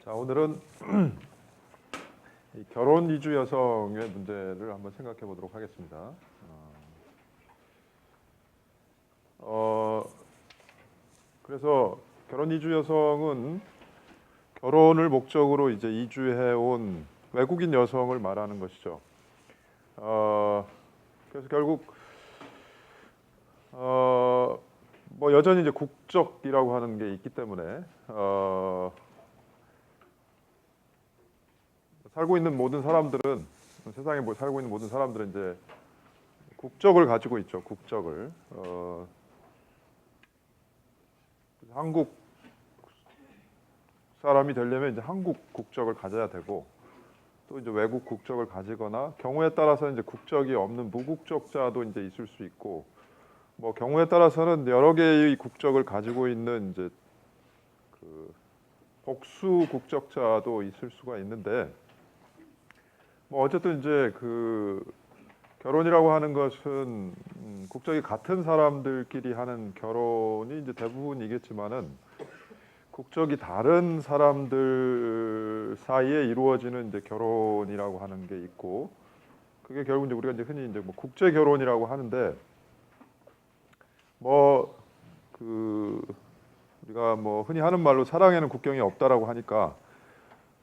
자, 오늘은 이 결혼 이주 여성의 문제를 한번 생각해 보도록 하겠습니다. 그래서 결혼 이주 여성은 결혼을 목적으로 이제 이주해 온 외국인 여성을 말하는 것이죠. 그래서 결국 뭐 여전히 이제 국적이라고 하는 게 있기 때문에 살고 있는 모든 사람들은 세상에 뭐 살고 있는 모든 사람들은 이제 국적을 가지고 있죠. 국적을 한국 사람이 되려면 이제 한국 국적을 가져야 되고 또 이제 외국 국적을 가지거나 경우에 따라서 이제 국적이 없는 무국적자도 이제 있을 수 있고 뭐 경우에 따라서는 여러 개의 국적을 가지고 있는 이제 그 복수 국적자도 있을 수가 있는데 뭐 어쨌든 이제 그 결혼이라고 하는 것은 국적이 같은 사람들끼리 하는 결혼이 이제 대부분이겠지만은 국적이 다른 사람들 사이에 이루어지는 이제 결혼이라고 하는 게 있고 그게 결국 이제 우리가 이제 흔히 이제 뭐 국제 결혼이라고 하는데 뭐 그 우리가 뭐 흔히 하는 말로 사랑에는 국경이 없다라고 하니까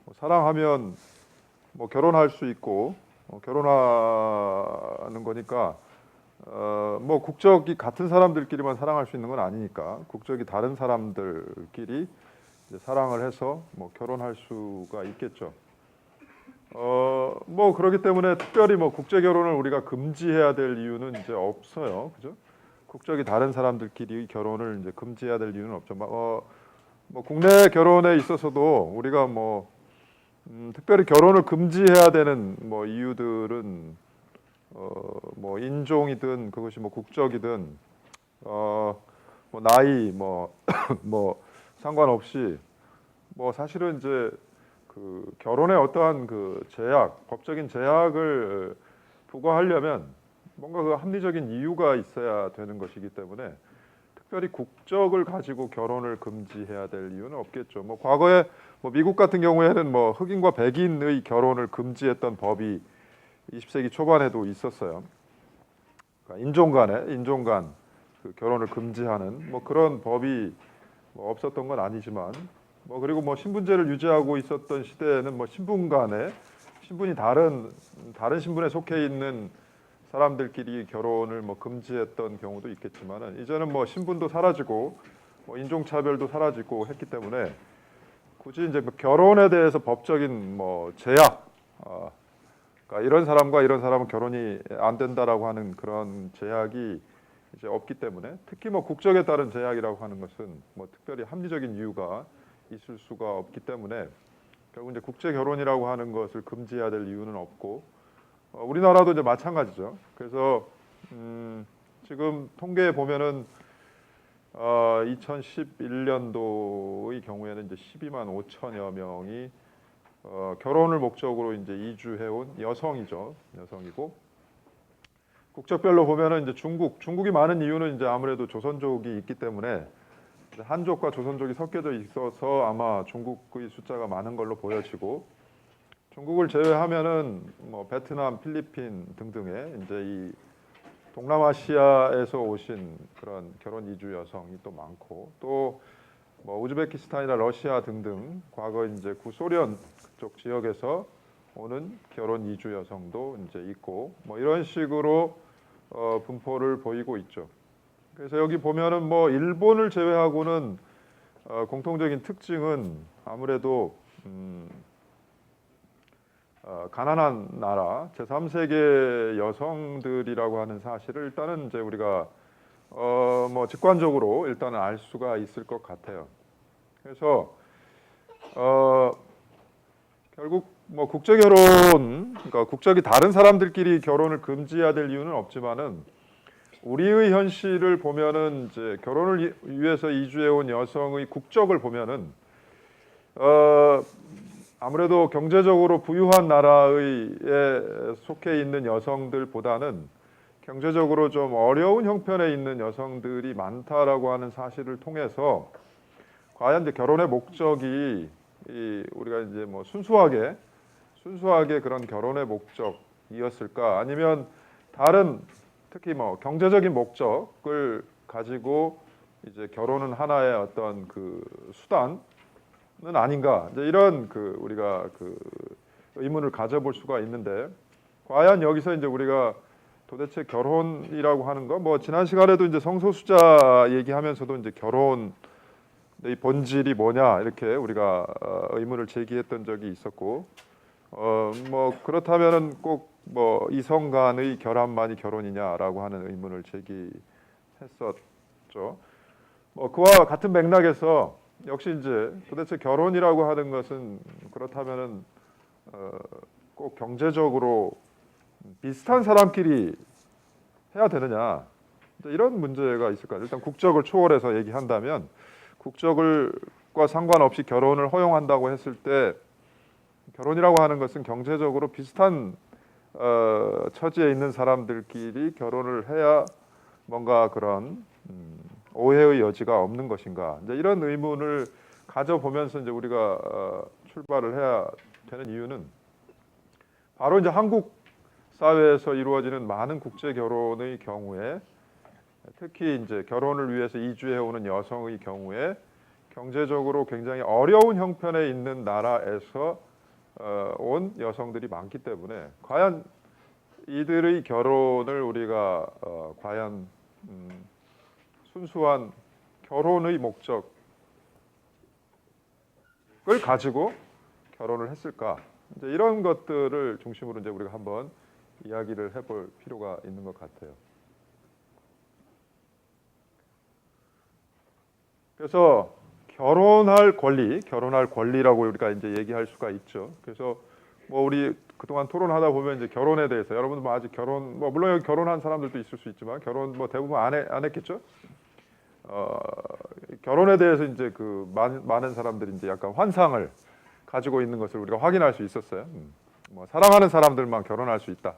뭐 사랑하면 뭐 결혼할 수 있고 결혼하는 거니까 뭐 국적이 같은 사람들끼리만 사랑할 수 있는 건 아니니까 국적이 다른 사람들끼리 이제 사랑을 해서 뭐 결혼할 수가 있겠죠. 뭐 그렇기 때문에 특별히 뭐 국제 결혼을 우리가 금지해야 될 이유는 이제 없어요, 그죠? 국적이 다른 사람들끼리 결혼을 이제 금지해야 될 이유는 없죠. 뭐 국내 결혼에 있어서도 우리가 뭐 특별히 결혼을 금지해야 되는 뭐 이유들은 뭐 인종이든 그것이 뭐 국적이든 뭐 나이 뭐 뭐 상관없이 뭐 사실은 이제 그 결혼에 어떠한 그 제약, 법적인 제약을 부과하려면 뭔가 그 합리적인 이유가 있어야 되는 것이기 때문에 특별히 국적을 가지고 결혼을 금지해야 될 이유는 없겠죠. 뭐 과거에 뭐 미국 같은 경우에는 뭐 흑인과 백인의 결혼을 금지했던 법이 20세기 초반에도 있었어요. 그러니까 인종 간 그 결혼을 금지하는 뭐 그런 법이 뭐 없었던 건 아니지만 뭐 그리고 뭐 신분제를 유지하고 있었던 시대에는 뭐 신분 간에 신분이 다른 신분에 속해 있는 사람들끼리 결혼을 뭐 금지했던 경우도 있겠지만은 이제는 뭐 신분도 사라지고 뭐 인종차별도 사라지고 했기 때문에 굳이 이제 뭐 결혼에 대해서 법적인 뭐 제약, 그러니까 이런 사람과 이런 사람은 결혼이 안 된다라고 하는 그런 제약이 이제 없기 때문에 특히 뭐 국적에 따른 제약이라고 하는 것은 뭐 특별히 합리적인 이유가 있을 수가 없기 때문에 결국 이제 국제 결혼이라고 하는 것을 금지해야 될 이유는 없고 우리나라도 이제 마찬가지죠. 그래서 지금 통계에 보면은 2011년도의 경우에는 이제 12만 5천여 명이 결혼을 목적으로 이제 이주해온 여성이죠. 여성이고 국적별로 보면은 이제 중국이 많은 이유는 이제 아무래도 조선족이 있기 때문에 한족과 조선족이 섞여져 있어서 아마 중국의 숫자가 많은 걸로 보여지고 중국을 제외하면은 뭐 베트남, 필리핀 등등의 이제 이 동남아시아에서 오신 그런 결혼 이주 여성이 또 많고 또 뭐 우즈베키스탄이나 러시아 등등 과거 이제 구소련 그쪽 지역에서 오는 결혼 이주 여성도 이제 있고 뭐 이런 식으로 분포를 보이고 있죠. 그래서 여기 보면은 뭐 일본을 제외하고는 공통적인 특징은 아무래도 가난한 나라 제3세계 여성들이라고 하는 사실을 일단은 이제 우리가 뭐 직관적으로 일단은 알 수가 있을 것 같아요. 그래서 결국 뭐 국제 결혼, 그러니까 국적이 다른 사람들끼리 결혼을 금지해야 될 이유는 없지만은 우리의 현실을 보면은 이제 결혼을 위해서 이주해 온 여성의 국적을 보면은 아무래도 경제적으로 부유한 나라에 속해 있는 여성들보다는 경제적으로 좀 어려운 형편에 있는 여성들이 많다라고 하는 사실을 통해서 과연 이제 결혼의 목적이 우리가 이제 뭐 순수하게 그런 결혼의 목적이었을까? 아니면 다른 특히 뭐 경제적인 목적을 가지고 이제 결혼은 하나의 어떤 그 수단은 아닌가? 이제 이런 우리가 의문을 가져볼 수가 있는데, 과연 여기서 이제 우리가 도대체 결혼이라고 하는 거, 뭐 지난 시간에도 이제 성소수자 얘기하면서도 이제 결혼의 본질이 뭐냐 이렇게 우리가 의문을 제기했던 적이 있었고, 뭐 그렇다면은 꼭 뭐 이성 간의 결합만이 결혼이냐라고 하는 의문을 제기했었죠. 뭐 그와 같은 맥락에서 역시 이제 도대체 결혼이라고 하는 것은 그렇다면은 꼭 경제적으로 비슷한 사람끼리 해야 되느냐, 이런 문제가 있을 거예요. 일단 국적을 초월해서 얘기한다면 국적과 상관없이 결혼을 허용한다고 했을 때 결혼이라고 하는 것은 경제적으로 비슷한 처지에 있는 사람들끼리 결혼을 해야 뭔가 그런 오해의 여지가 없는 것인가, 이제 이런 의문을 가져보면서 이제 우리가 출발을 해야 되는 이유는 바로 이제 한국 사회에서 이루어지는 많은 국제 결혼의 경우에, 특히 이제 결혼을 위해서 이주해 오는 여성의 경우에 경제적으로 굉장히 어려운 형편에 있는 나라에서 온 여성들이 많기 때문에, 과연 이들의 결혼을 우리가 과연 순수한 결혼의 목적을 가지고 결혼을 했을까? 이제 이런 것들을 중심으로 이제 우리가 한번 이야기를 해볼 필요가 있는 것 같아요. 그래서 결혼할 권리라고 우리가 이제 얘기할 수가 있죠. 그래서 뭐 우리 그동안 토론하다 보면 이제 결혼에 대해서 여러분들 뭐 아직 결혼, 뭐 물론 여기 결혼한 사람들도 있을 수 있지만 결혼 뭐 대부분 안 했겠죠. 결혼에 대해서 이제 많은 사람들이 이제 약간 환상을 가지고 있는 것을 우리가 확인할 수 있었어요. 뭐 사랑하는 사람들만 결혼할 수 있다.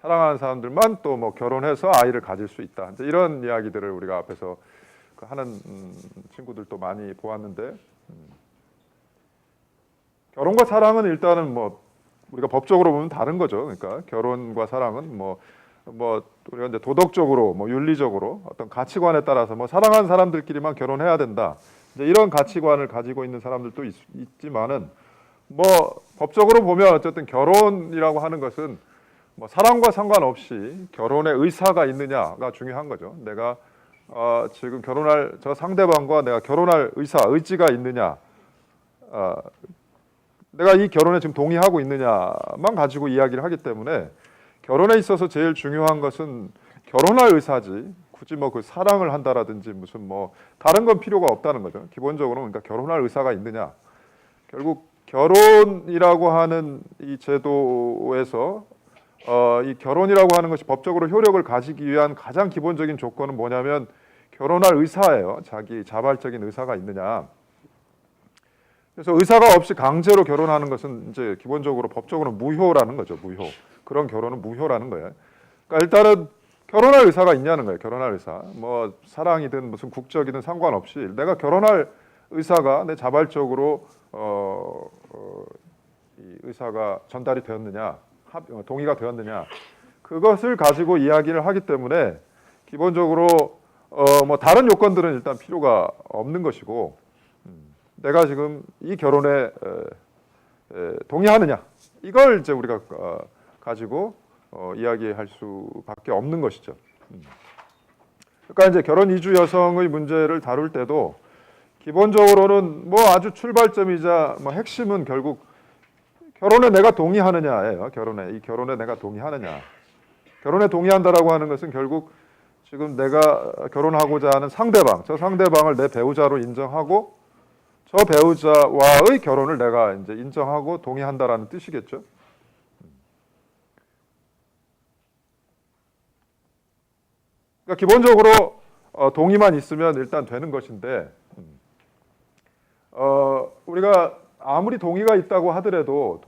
사랑하는 사람들만 또 뭐 결혼해서 아이를 가질 수 있다. 이제 이런 이야기들을 우리가 앞에서 하는 친구들도 많이 보았는데, 결혼과 사랑은 일단은 뭐 우리가 법적으로 보면 다른 거죠. 그러니까 결혼과 사랑은 뭐 우리가 이제 도덕적으로 뭐 윤리적으로 어떤 가치관에 따라서 뭐 사랑하는 사람들끼리만 결혼해야 된다, 이제 이런 가치관을 가지고 있는 사람들도 있지만은, 뭐 법적으로 보면 어쨌든 결혼이라고 하는 것은 뭐 사랑과 상관없이 결혼의 의사가 있느냐가 중요한 거죠. 내가 지금 결혼할 저 상대방과 내가 결혼할 의지가 있느냐, 내가 이 결혼에 지금 동의하고 있느냐만 가지고 이야기를 하기 때문에, 결혼에 있어서 제일 중요한 것은 결혼할 의사지, 굳이 뭐 그 사랑을 한다라든지 무슨 뭐 다른 건 필요가 없다는 거죠. 기본적으로 그러니까 결혼할 의사가 있느냐. 결국 결혼이라고 하는 이 제도에서 이 결혼이라고 하는 것이 법적으로 효력을 가지기 위한 가장 기본적인 조건은 뭐냐면 결혼할 의사예요. 자기 자발적인 의사가 있느냐. 그래서 의사가 없이 강제로 결혼하는 것은 이제 기본적으로 법적으로 무효라는 거죠. 무효. 그런 결혼은 무효라는 거예요. 그러니까 일단은 결혼할 의사가 있냐는 거예요. 결혼할 의사. 뭐 사랑이든 무슨 국적이든 상관없이 내가 결혼할 의사가 내 자발적으로 이 의사가 전달이 되었느냐, 동의가 되었느냐, 그것을 가지고 이야기를 하기 때문에 기본적으로 뭐 다른 요건들은 일단 필요가 없는 것이고, 내가 지금 이 결혼에 동의하느냐, 이걸 이제 우리가 가지고 이야기할 수밖에 없는 것이죠. 그러니까 이제 결혼 이주 여성의 문제를 다룰 때도 기본적으로는 뭐 아주 출발점이자 뭐 핵심은 결국 결혼에 내가 동의하느냐예요. 이 결혼에 내가 동의하느냐. 결혼에 동의한다라고 하는 것은 결국 지금 내가 결혼하고자 하는 상대방, 저 상대방을 내 배우자로 인정하고 저 배우자와의 결혼을 내가 이제 인정하고 동의한다라는 뜻이겠죠. 그러니까 기본적으로 동의만 있으면 일단 되는 것인데, 우리가 아무리 동의가 있다고 하더라도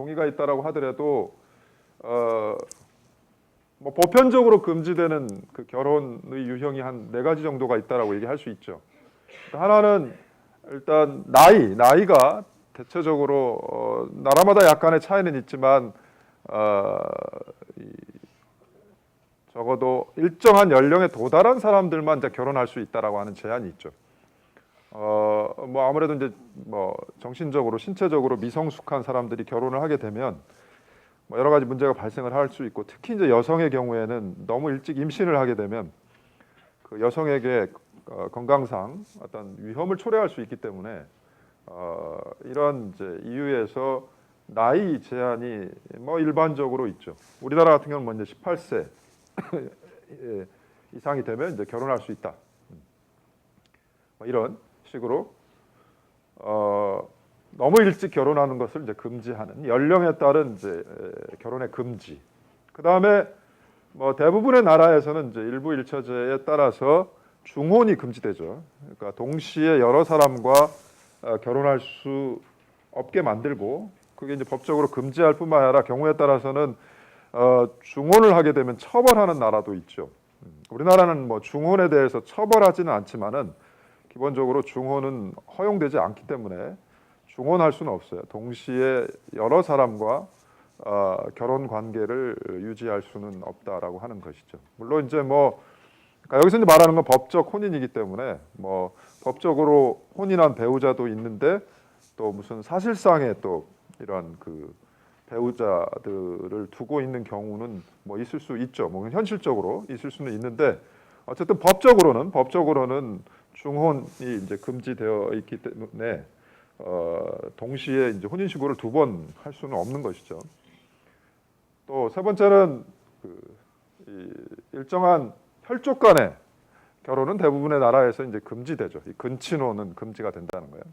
뭐 보편적으로 금지되는 그 결혼의 유형이 한 4가지 정도가 있다라고 얘기할 수 있죠. 하나는 일단 나이가 대체적으로 나라마다 약간의 차이는 있지만 이 적어도 일정한 연령에 도달한 사람들만 이제 결혼할 수 있다라고 하는 제한이 있죠. 뭐 아무래도 이제 뭐 정신적으로 신체적으로 미성숙한 사람들이 결혼을 하게 되면 뭐 여러 가지 문제가 발생을 할 수 있고, 특히 이제 여성의 경우에는 너무 일찍 임신을 하게 되면 그 여성에게 건강상 어떤 위험을 초래할 수 있기 때문에 이런 이제 이유에서 나이 제한이 뭐 일반적으로 있죠. 우리나라 같은 경우는 뭐 이제 18세 이상이 되면 이제 결혼할 수 있다. 뭐 이런 식으로 너무 일찍 결혼하는 것을 이제 금지하는, 연령에 따른 이제 결혼의 금지. 그 다음에 뭐 대부분의 나라에서는 이제 일부 일처제에 따라서 중혼이 금지되죠. 그러니까 동시에 여러 사람과 결혼할 수 없게 만들고, 그게 이제 법적으로 금지할 뿐만 아니라 경우에 따라서는 중혼을 하게 되면 처벌하는 나라도 있죠. 우리나라는 뭐 중혼에 대해서 처벌하지는 않지만은 기본적으로 중혼은 허용되지 않기 때문에 중혼할 수는 없어요. 동시에 여러 사람과 결혼 관계를 유지할 수는 없다라고 하는 것이죠. 물론 이제 뭐 그러니까 여기서 이제 말하는 건 법적 혼인이기 때문에 뭐 법적으로 혼인한 배우자도 있는데, 또 무슨 사실상의 또 이런 그 배우자들을 두고 있는 경우는 뭐 있을 수 있죠. 뭐 현실적으로 있을 수는 있는데, 어쨌든 법적으로는 중혼이 이제 금지되어 있기 때문에 동시에 이제 혼인신고를 두 번 할 수는 없는 것이죠. 또 세 번째는 이 일정한 혈족 간의 결혼은 대부분의 나라에서 이제 금지되죠. 이 근친혼은 금지가 된다는 거예요.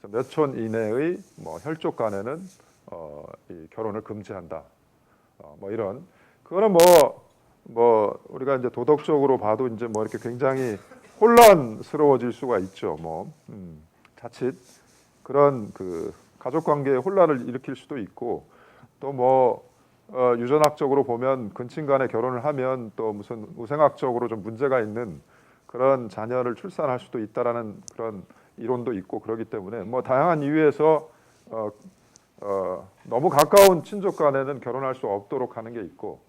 몇 촌 이내의 뭐 혈족 간에는 이 결혼을 금지한다. 뭐 이런, 그거는 뭐 우리가 이제 도덕적으로 봐도 이제 뭐 이렇게 굉장히 혼란스러워질 수가 있죠. 뭐 자칫 그런 그 가족 관계에 혼란을 일으킬 수도 있고, 또 뭐 유전학적으로 보면 근친 간에 결혼을 하면 또 무슨 우생학적으로 좀 문제가 있는 그런 자녀를 출산할 수도 있다라는 그런 이론도 있고, 그렇기 때문에 뭐 다양한 이유에서 너무 가까운 친족 간에는 결혼할 수 없도록 하는 게 있고,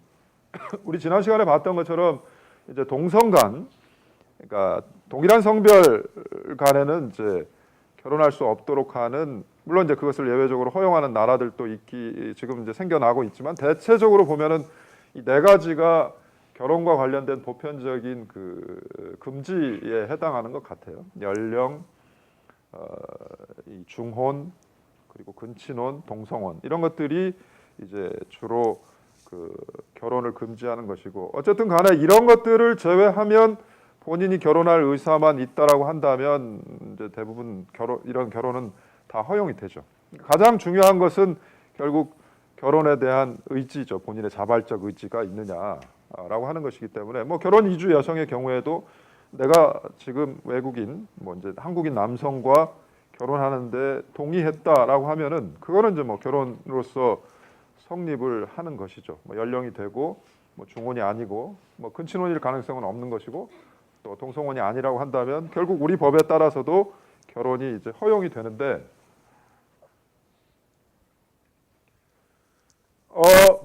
우리 지난 시간에 봤던 것처럼 이제 동성 간, 그러니까 동일한 성별 간에는 이제 결혼할 수 없도록 하는, 물론 이제 그것을 예외적으로 허용하는 나라들도 지금 이제 생겨나고 있지만, 대체적으로 보면은 이 네 가지가 결혼과 관련된 보편적인 그 금지에 해당하는 것 같아요. 연령, 이 중혼, 그리고 근친혼, 동성혼, 이런 것들이 이제 주로 그 결혼을 금지하는 것이고, 어쨌든 간에 이런 것들을 제외하면 본인이 결혼할 의사만 있다라고 한다면 이제 대부분 이런 결혼은 다 허용이 되죠. 가장 중요한 것은 결국 결혼에 대한 의지죠. 본인의 자발적 의지가 있느냐라고 하는 것이기 때문에, 뭐 결혼 이주 여성의 경우에도 내가 지금 외국인, 뭐 이제 한국인 남성과 결혼하는데 동의했다라고 하면은 그거는 이제 뭐 결혼으로서 성립을 하는 것이죠. 뭐 연령이 되고 뭐 중혼이 아니고 뭐 근친혼일 가능성은 없는 것이고, 또 동성혼이 아니라고 한다면 결국 우리 법에 따라서도 결혼이 이제 허용이 되는데,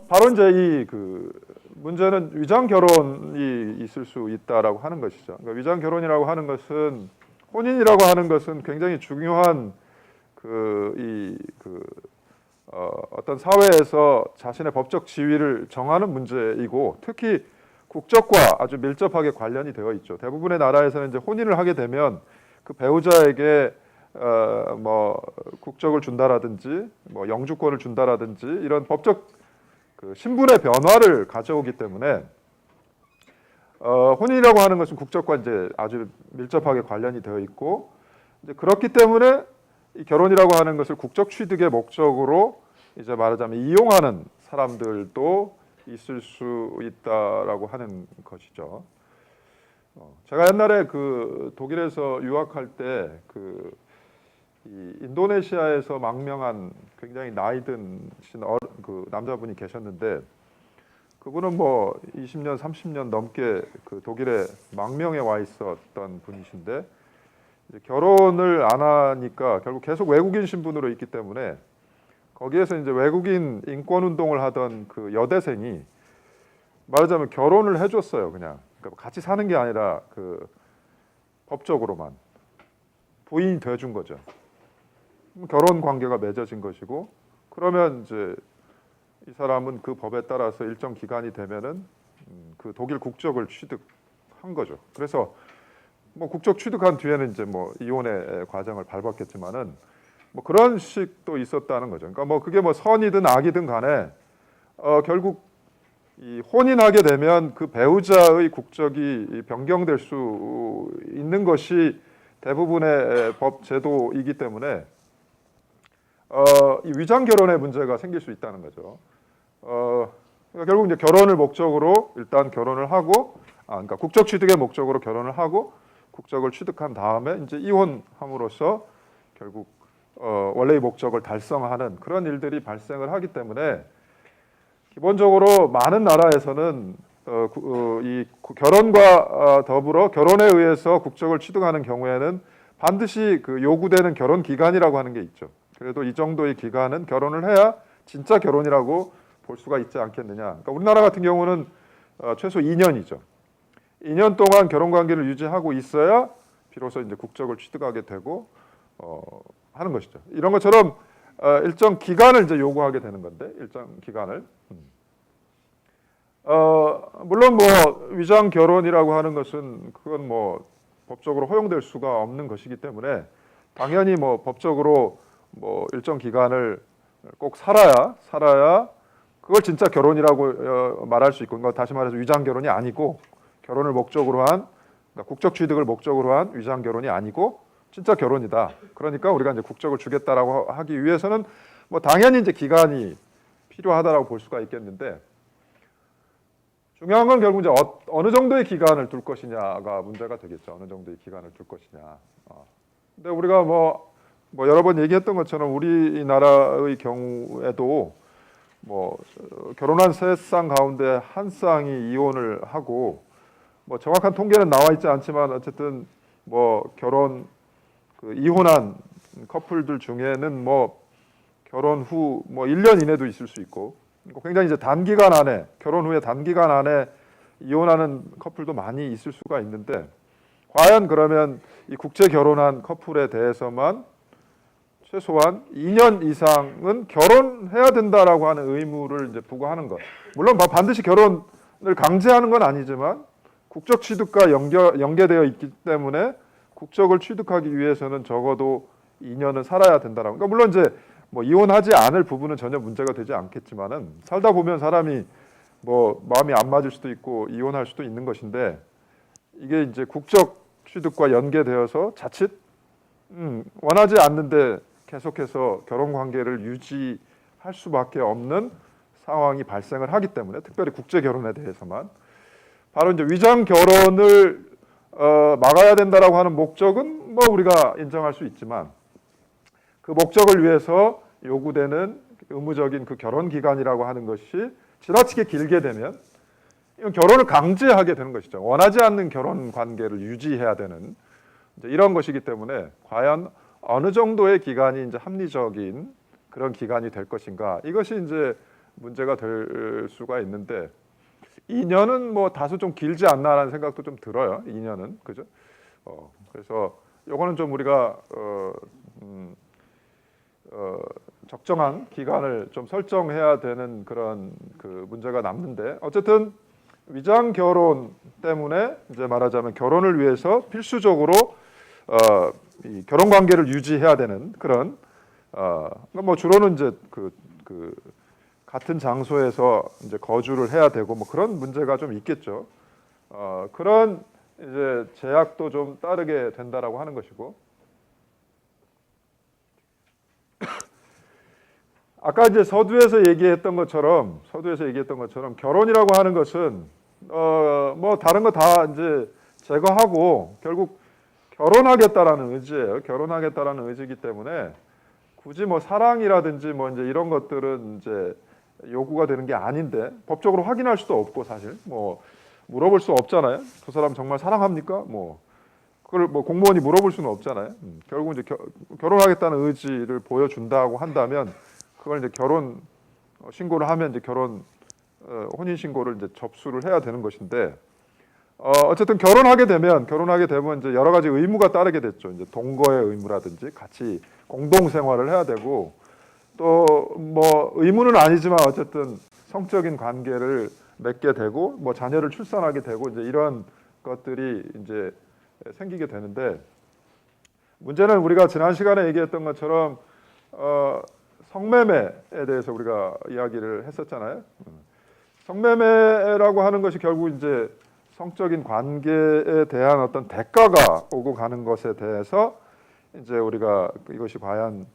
바로 이제 이 그 문제는 위장 결혼이 있을 수 있다라고 하는 것이죠. 그러니까 위장 결혼이라고 하는 것은, 혼인이라고 하는 것은 굉장히 중요한 어떤 사회에서 자신의 법적 지위를 정하는 문제이고, 특히 국적과 아주 밀접하게 관련이 되어 있죠. 대부분의 나라에서는 이제 혼인을 하게 되면 그 배우자에게 뭐 국적을 준다라든지 뭐 영주권을 준다라든지 이런 법적 그 신분의 변화를 가져오기 때문에 혼인이라고 하는 것은 국적과 이제 아주 밀접하게 관련이 되어 있고, 이제 그렇기 때문에 이 결혼이라고 하는 것을 국적 취득의 목적으로 이제 말하자면 이용하는 사람들도 있을 수 있다라고 하는 것이죠. 제가 옛날에 그 독일에서 유학할 때 이 인도네시아에서 망명한 굉장히 나이든 그 남자분이 계셨는데, 그분은 뭐 20년, 30년 넘게 그 독일에 망명해 와 있었던 분이신데, 결혼을 안 하니까 결국 계속 외국인 신분으로 있기 때문에 거기에서 이제 외국인 인권 운동을 하던 그 여대생이 말하자면 결혼을 해줬어요. 그냥 그러니까 같이 사는 게 아니라 그 법적으로만 부인이 돼준 거죠. 결혼 관계가 맺어진 것이고 그러면 이제 이 사람은 그 법에 따라서 일정 기간이 되면은 그 독일 국적을 취득한 거죠. 그래서 뭐 국적 취득한 뒤에는 이제 뭐 이혼의 과정을 밟았겠지만은 뭐 그런 식도 있었다는 거죠. 그러니까 뭐 그게 뭐 선이든 악이든 간에 결국 이 혼인하게 되면 그 배우자의 국적이 변경될 수 있는 것이 대부분의 법 제도이기 때문에 이 위장 결혼의 문제가 생길 수 있다는 거죠. 그러니까 결국 이제 결혼을 목적으로 일단 결혼을 하고, 그러니까 국적 취득의 목적으로 결혼을 하고 국적을 취득한 다음에 이제 이혼함으로써 결국 원래의 목적을 달성하는 그런 일들이 발생을 하기 때문에 기본적으로 많은 나라에서는 이 결혼과 더불어 결혼에 의해서 국적을 취득하는 경우에는 반드시 그 요구되는 결혼 기간이라고 하는 게 있죠. 그래도 이 정도의 기간은 결혼을 해야 진짜 결혼이라고 볼 수가 있지 않겠느냐. 그러니까 우리나라 같은 경우는 최소 2년이죠. 2년 동안 결혼 관계를 유지하고 있어야 비로소 이제 국적을 취득하게 되고 하는 것이죠. 이런 것처럼 일정 기간을 이제 요구하게 되는 건데 일정 기간을. 물론 뭐 위장 결혼이라고 하는 것은 그건 뭐 법적으로 허용될 수가 없는 것이기 때문에 당연히 뭐 법적으로 뭐 일정 기간을 꼭 살아야 그걸 진짜 결혼이라고 말할 수 있고, 그러니까 다시 말해서 위장 결혼이 아니고 결혼을 목적으로 한 그러니까 국적 취득을 목적으로 한 위장 결혼이 아니고 진짜 결혼이다. 그러니까 우리가 이제 국적을 주겠다라고 하기 위해서는 뭐 당연히 이제 기간이 필요하다라고 볼 수가 있겠는데 중요한 건 결국 이제 어느 정도의 기간을 둘 것이냐가 문제가 되겠죠. 어느 정도의 기간을 둘 것이냐. 근데 우리가 뭐 여러 번 얘기했던 것처럼 우리나라의 경우에도 뭐 결혼한 세 쌍 가운데 한 쌍이 이혼을 하고 뭐 정확한 통계는 나와 있지 않지만 어쨌든 뭐 결혼 그 이혼한 커플들 중에는 뭐 결혼 후 뭐 1년 이내도 있을 수 있고 굉장히 이제 단기간 안에 결혼 후에 단기간 안에 이혼하는 커플도 많이 있을 수가 있는데 과연 그러면 이 국제 결혼한 커플에 대해서만 최소한 2년 이상은 결혼해야 된다라고 하는 의무를 이제 부과하는 것. 물론 반드시 결혼을 강제하는 건 아니지만 국적 취득과 연계되어 있기 때문에 국적을 취득하기 위해서는 적어도 2년은 살아야 된다라고. 그러니까 물론 이제 뭐 이혼하지 않을 부분은 전혀 문제가 되지 않겠지만은 살다 보면 사람이 뭐 마음이 안 맞을 수도 있고 이혼할 수도 있는 것인데 이게 이제 국적 취득과 연계되어서 자칫 원하지 않는데 계속해서 결혼 관계를 유지할 수밖에 없는 상황이 발생을 하기 때문에 특별히 국제 결혼에 대해서만 바로 이제 위장 결혼을 막아야 된다라고 하는 목적은 뭐 우리가 인정할 수 있지만 그 목적을 위해서 요구되는 의무적인 그 결혼 기간이라고 하는 것이 지나치게 길게 되면 이건 결혼을 강제하게 되는 것이죠. 원하지 않는 결혼 관계를 유지해야 되는 이제 이런 것이기 때문에 과연 어느 정도의 기간이 이제 합리적인 그런 기간이 될 것인가 이것이 이제 문제가 될 수가 있는데 2년은 뭐 다소 좀 길지 않나라는 생각도 좀 들어요. 2년은 그죠? 그래서 요거는 좀 우리가 적정한 기간을 좀 설정해야 되는 그런 그 문제가 남는데 어쨌든 위장 결혼 때문에 이제 말하자면 결혼을 위해서 필수적으로 이 결혼 관계를 유지해야 되는 그런 뭐 주로는 이제 그 같은 장소에서 이제 거주를 해야 되고 뭐 그런 문제가 좀 있겠죠. 그런 이제 제약도 좀 따르게 된다라고 하는 것이고 아까 이제 서두에서 얘기했던 것처럼 결혼이라고 하는 것은 뭐 다른 거 다 이제 제거하고 결국 결혼하겠다라는 의지예요. 결혼하겠다라는 의지이기 때문에 굳이 뭐 사랑이라든지 뭐 이제 이런 것들은 이제 요구가 되는 게 아닌데 법적으로 확인할 수도 없고 사실 뭐 물어볼 수 없잖아요. 그 사람 정말 사랑합니까? 뭐 그걸 뭐 공무원이 물어볼 수는 없잖아요. 결국 이제 결혼하겠다는 의지를 보여준다고 한다면 그걸 이제 결혼 신고를 하면 이제 혼인 신고를 이제 접수를 해야 되는 것인데 어쨌든 결혼하게 되면 이제 여러 가지 의무가 따르게 됐죠. 이제 동거의 의무라든지 같이 공동 생활을 해야 되고 또 뭐 의무는 아니지만 어쨌든 성적인 관계를 맺게 되고 뭐 자녀를 출산하게 되고 이제 이런 것들이 이제 생기게 되는데 문제는 우리가 지난 시간에 얘기했던 것처럼 성매매에 대해서 우리가 이야기를 했었잖아요. 성매매라고 하는 것이 결국 이제 성적인 관계에 대한 어떤 대가가 오고 가는 것에 대해서 이제 우리가 이것이 과연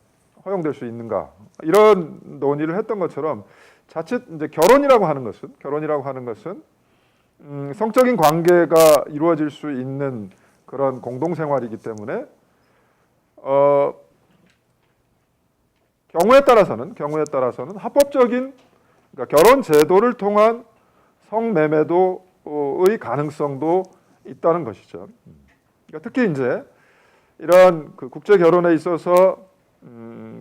허용될 수 있는가 이런 논의를 했던 것처럼 자칫 이제 결혼이라고 하는 것은 성적인 관계가 이루어질 수 있는 그런 공동 생활이기 때문에 경우에 따라서는 합법적인 그러니까 결혼 제도를 통한 성매매도의 가능성도 있다는 것이죠. 그러니까 특히 이제 이런 그 국제 결혼에 있어서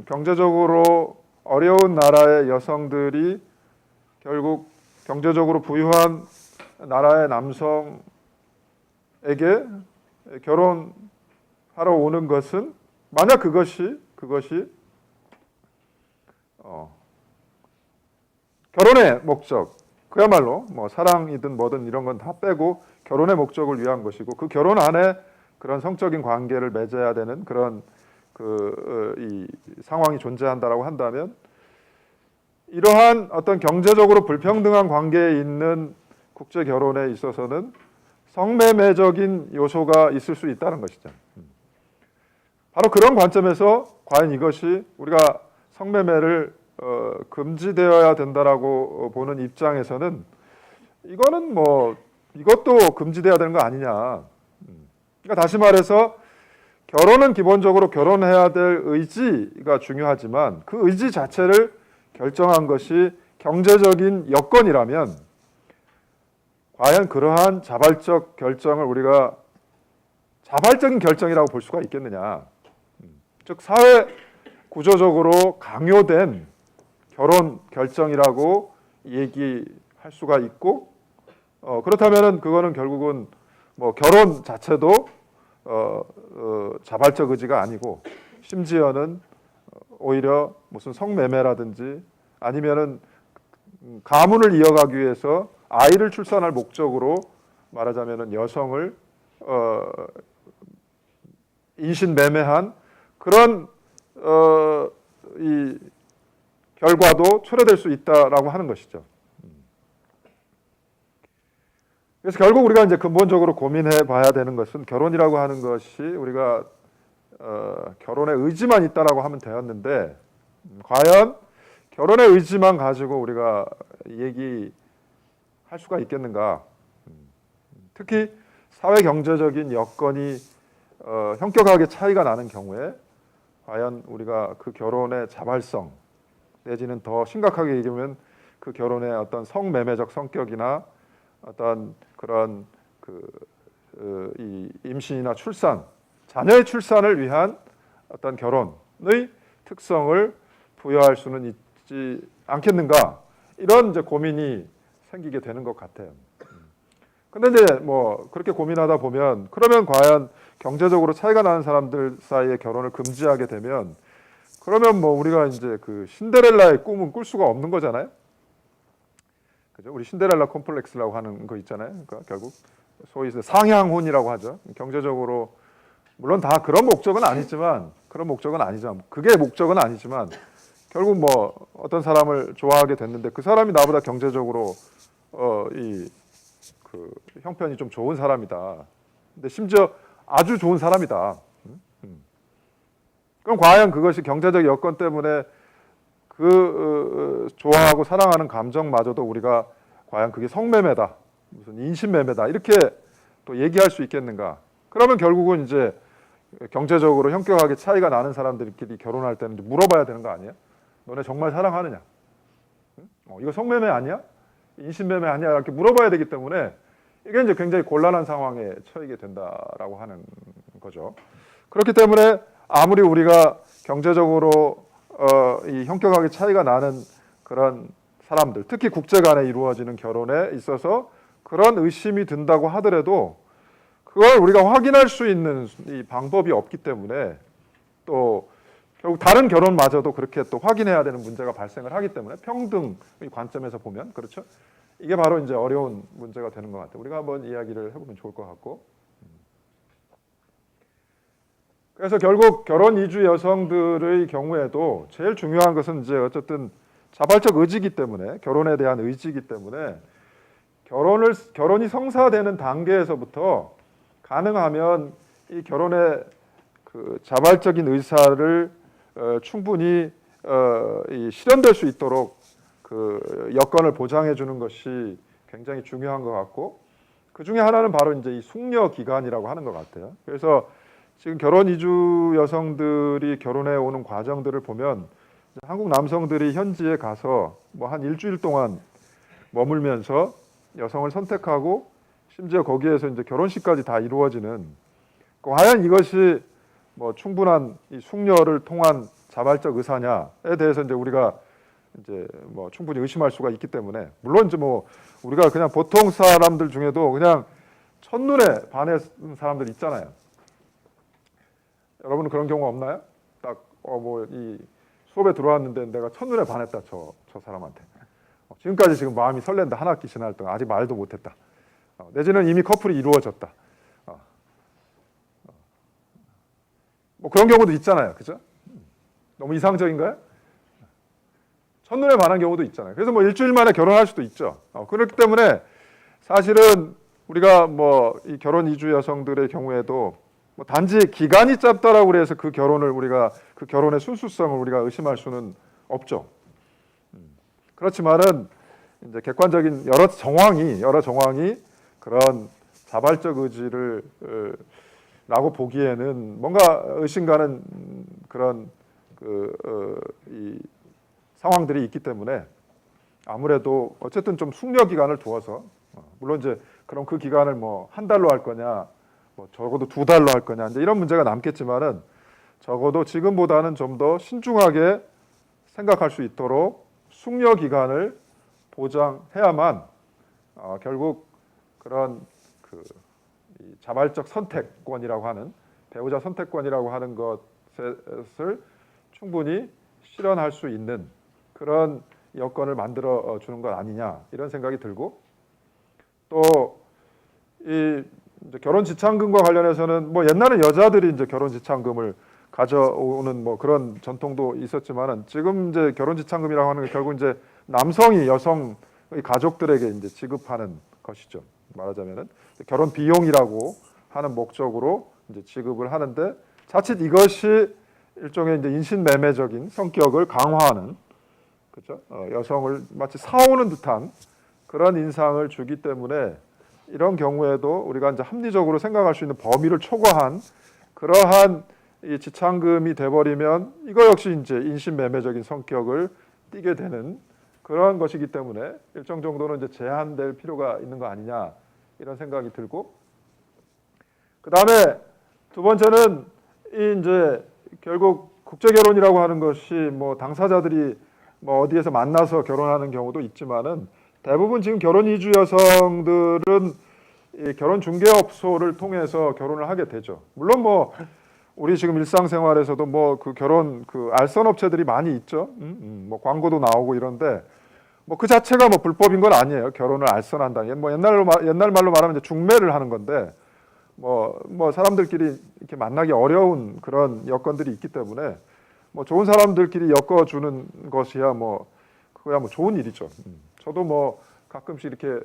경제적으로 어려운 나라의 여성들이 결국 경제적으로 부유한 나라의 남성에게 결혼하러 오는 것은 만약 그것이 결혼의 목적, 그야말로 뭐 사랑이든 뭐든 이런 건 다 빼고 결혼의 목적을 위한 것이고 그 결혼 안에 그런 성적인 관계를 맺어야 되는 그런 이 상황이 존재한다라고 한다면 이러한 어떤 경제적으로 불평등한 관계에 있는 국제 결혼에 있어서는 성매매적인 요소가 있을 수 있다는 것이죠. 바로 그런 관점에서 과연 이것이 우리가 성매매를 금지되어야 된다라고 보는 입장에서는 이거는 뭐 이것도 금지돼야 되는 거 아니냐. 그러니까 다시 말해서 결혼은 기본적으로 결혼해야 될 의지가 중요하지만 그 의지 자체를 결정한 것이 경제적인 여건이라면 과연 그러한 자발적 결정을 우리가 자발적인 결정이라고 볼 수가 있겠느냐. 즉 사회 구조적으로 강요된 결혼 결정이라고 얘기할 수가 있고 그렇다면은 그거는 결국은 뭐 결혼 자체도 자발적 의지가 아니고 심지어는 오히려 무슨 성매매라든지 아니면은 가문을 이어가기 위해서 아이를 출산할 목적으로 말하자면은 여성을 인신매매한 그런 이 결과도 초래될 수 있다라고 하는 것이죠. 그래서 결국 우리가 이제 근본적으로 고민해 봐야 되는 것은 결혼이라고 하는 것이 우리가 결혼의 의지만 있다라고 하면 되었는데 과연 결혼의 의지만 가지고 우리가 얘기할 수가 있겠는가? 특히 사회 경제적인 여건이 현격하게 차이가 나는 경우에 과연 우리가 그 결혼의 자발성 내지는 더 심각하게 얘기하면 그 결혼의 어떤 성매매적 성격이나 어떤 그런 이 임신이나 출산, 자녀의 출산을 위한 어떤 결혼의 특성을 부여할 수는 있지 않겠는가? 이런 이제 고민이 생기게 되는 것 같아요. 근데 이제 뭐 그렇게 고민하다 보면 그러면 과연 경제적으로 차이가 나는 사람들 사이에 결혼을 금지하게 되면 그러면 뭐 우리가 이제 그 신데렐라의 꿈은 꿀 수가 없는 거잖아요. 그죠? 우리 신데렐라 콤플렉스라고 하는 거 있잖아요. 그러니까 결국 소위 상향혼이라고 하죠. 경제적으로 물론 다 그런 목적은 아니지만 그게 목적은 아니지만 결국 뭐 어떤 사람을 좋아하게 됐는데 그 사람이 나보다 경제적으로 그 형편이 좀 좋은 사람이다. 근데 심지어 아주 좋은 사람이다. 그럼 과연 그것이 경제적 여건 때문에 그 좋아하고 사랑하는 감정마저도 우리가 과연 그게 성매매다, 무슨 인신매매다 이렇게 또 얘기할 수 있겠는가? 그러면 결국은 이제 경제적으로 현격하게 차이가 나는 사람들끼리 결혼할 때는 물어봐야 되는 거 아니야? 너네 정말 사랑하느냐? 이거 성매매 아니야? 인신매매 아니야? 이렇게 물어봐야 되기 때문에 이게 이제 굉장히 곤란한 상황에 처하게 된다라고 하는 거죠. 그렇기 때문에 아무리 우리가 경제적으로 이 형격하게 차이가 나는 그런 사람들, 특히 국제 간에 이루어지는 결혼에 있어서 그런 의심이 든다고 하더라도 그걸 우리가 확인할 수 있는 이 방법이 없기 때문에 또 결국 다른 결혼마저도 그렇게 또 확인해야 되는 문제가 발생을 하기 때문에 평등의 관점에서 보면 그렇죠. 이게 바로 이제 어려운 문제가 되는 것 같아요. 우리가 한번 이야기를 해보면 좋을 것 같고. 그래서 결국 결혼 이주 여성들의 경우에도 제일 중요한 것은 이제 어쨌든 자발적 의지이기 때문에 결혼에 대한 의지이기 때문에 결혼이 성사되는 단계에서부터 가능하면 이 결혼의 그 자발적인 의사를 충분히 실현될 수 있도록 그 여건을 보장해 주는 것이 굉장히 중요한 것 같고 그 중에 하나는 바로 이제 이 숙려 기간이라고 하는 것 같아요. 그래서 지금 결혼 이주 여성들이 결혼해 오는 과정들을 보면 한국 남성들이 현지에 가서 뭐 한 일주일 동안 머물면서 여성을 선택하고 심지어 거기에서 이제 결혼식까지 다 이루어지는 과연 이것이 뭐 충분한 이 숙려를 통한 자발적 의사냐에 대해서 이제 우리가 이제 뭐 충분히 의심할 수가 있기 때문에 물론 이제 뭐 우리가 그냥 보통 사람들 중에도 그냥 첫눈에 반한 사람들 있잖아요. 여러분은 그런 경우 없나요? 딱 뭐 이 수업에 들어왔는데 내가 첫눈에 반했다 저 사람한테. 지금까지 지금 마음이 설렌다 한 학기 지날 동안 아직 말도 못했다. 내지는 이미 커플이 이루어졌다. 뭐 그런 경우도 있잖아요, 그죠? 너무 이상적인가요? 첫눈에 반한 경우도 있잖아요. 그래서 뭐 일주일 만에 결혼할 수도 있죠. 그렇기 때문에 사실은 우리가 뭐 이 결혼 이주 여성들의 경우에도 뭐 단지 기간이 짧다라고 그래서 그 결혼을 우리가 그 결혼의 순수성을 우리가 의심할 수는 없죠. 그렇지만은 이제 객관적인 여러 정황이 그런 자발적 의지를 라고 보기에는 뭔가 의심가는 그런 이 상황들이 있기 때문에 아무래도 어쨌든 좀 숙려 기간을 두어서 물론 이제 그럼 그 기간을 뭐 한 달로 할 거냐 뭐 적어도 2달로 할 거냐 이제 이런 문제가 남겠지만은 적어도 지금보다는 좀 더 신중하게 생각할 수 있도록 숙려 기간을 보장해야만 결국 그런 이 자발적 선택권이라고 하는 배우자 선택권이라고 하는 것을 충분히 실현할 수 있는 그런 여건을 만들어 주는 것 아니냐 이런 생각이 들고 또 이 결혼 지참금과 관련해서는 뭐 옛날에 여자들이 이제 결혼 지참금을 가져오는 뭐 그런 전통도 있었지만은 지금 이제 결혼 지참금이라고 하는 게 결국 이제 남성이 여성의 가족들에게 이제 지급하는 것이죠. 말하자면은 결혼 비용이라고 하는 목적으로 이제 지급을 하는데 자칫 이것이 일종의 이제 인신매매적인 성격을 강화하는 그렇죠? 여성을 마치 사오는 듯한 그런 인상을 주기 때문에 이런 경우에도 우리가 이제 합리적으로 생각할 수 있는 범위를 초과한 그러한 이 지참금이 돼버리면 이거 역시 이제 인신매매적인 성격을 띠게 되는 그런 것이기 때문에 일정 정도는 이제 제한될 필요가 있는 거 아니냐 이런 생각이 들고 그 다음에 두 번째는 이 이제 결국 국제 결혼이라고 하는 것이 뭐 당사자들이 뭐 어디에서 만나서 결혼하는 경우도 있지만은 대부분 지금 결혼 이주 여성들은 이 결혼 중개업소를 통해서 결혼을 하게 되죠. 물론 뭐 우리 지금 일상생활에서도 뭐 그 결혼 그 알선 업체들이 많이 있죠. 뭐 광고도 나오고 이런데 뭐 그 자체가 뭐 불법인 건 아니에요. 결혼을 알선한다는 뭐 옛날 말로 말하면 이제 중매를 하는 건데 뭐 사람들끼리 이렇게 만나기 어려운 그런 여건들이 있기 때문에 뭐 좋은 사람들끼리 엮어주는 것이야 뭐 그거야 뭐 좋은 일이죠. 저도 뭐 가끔씩 이렇게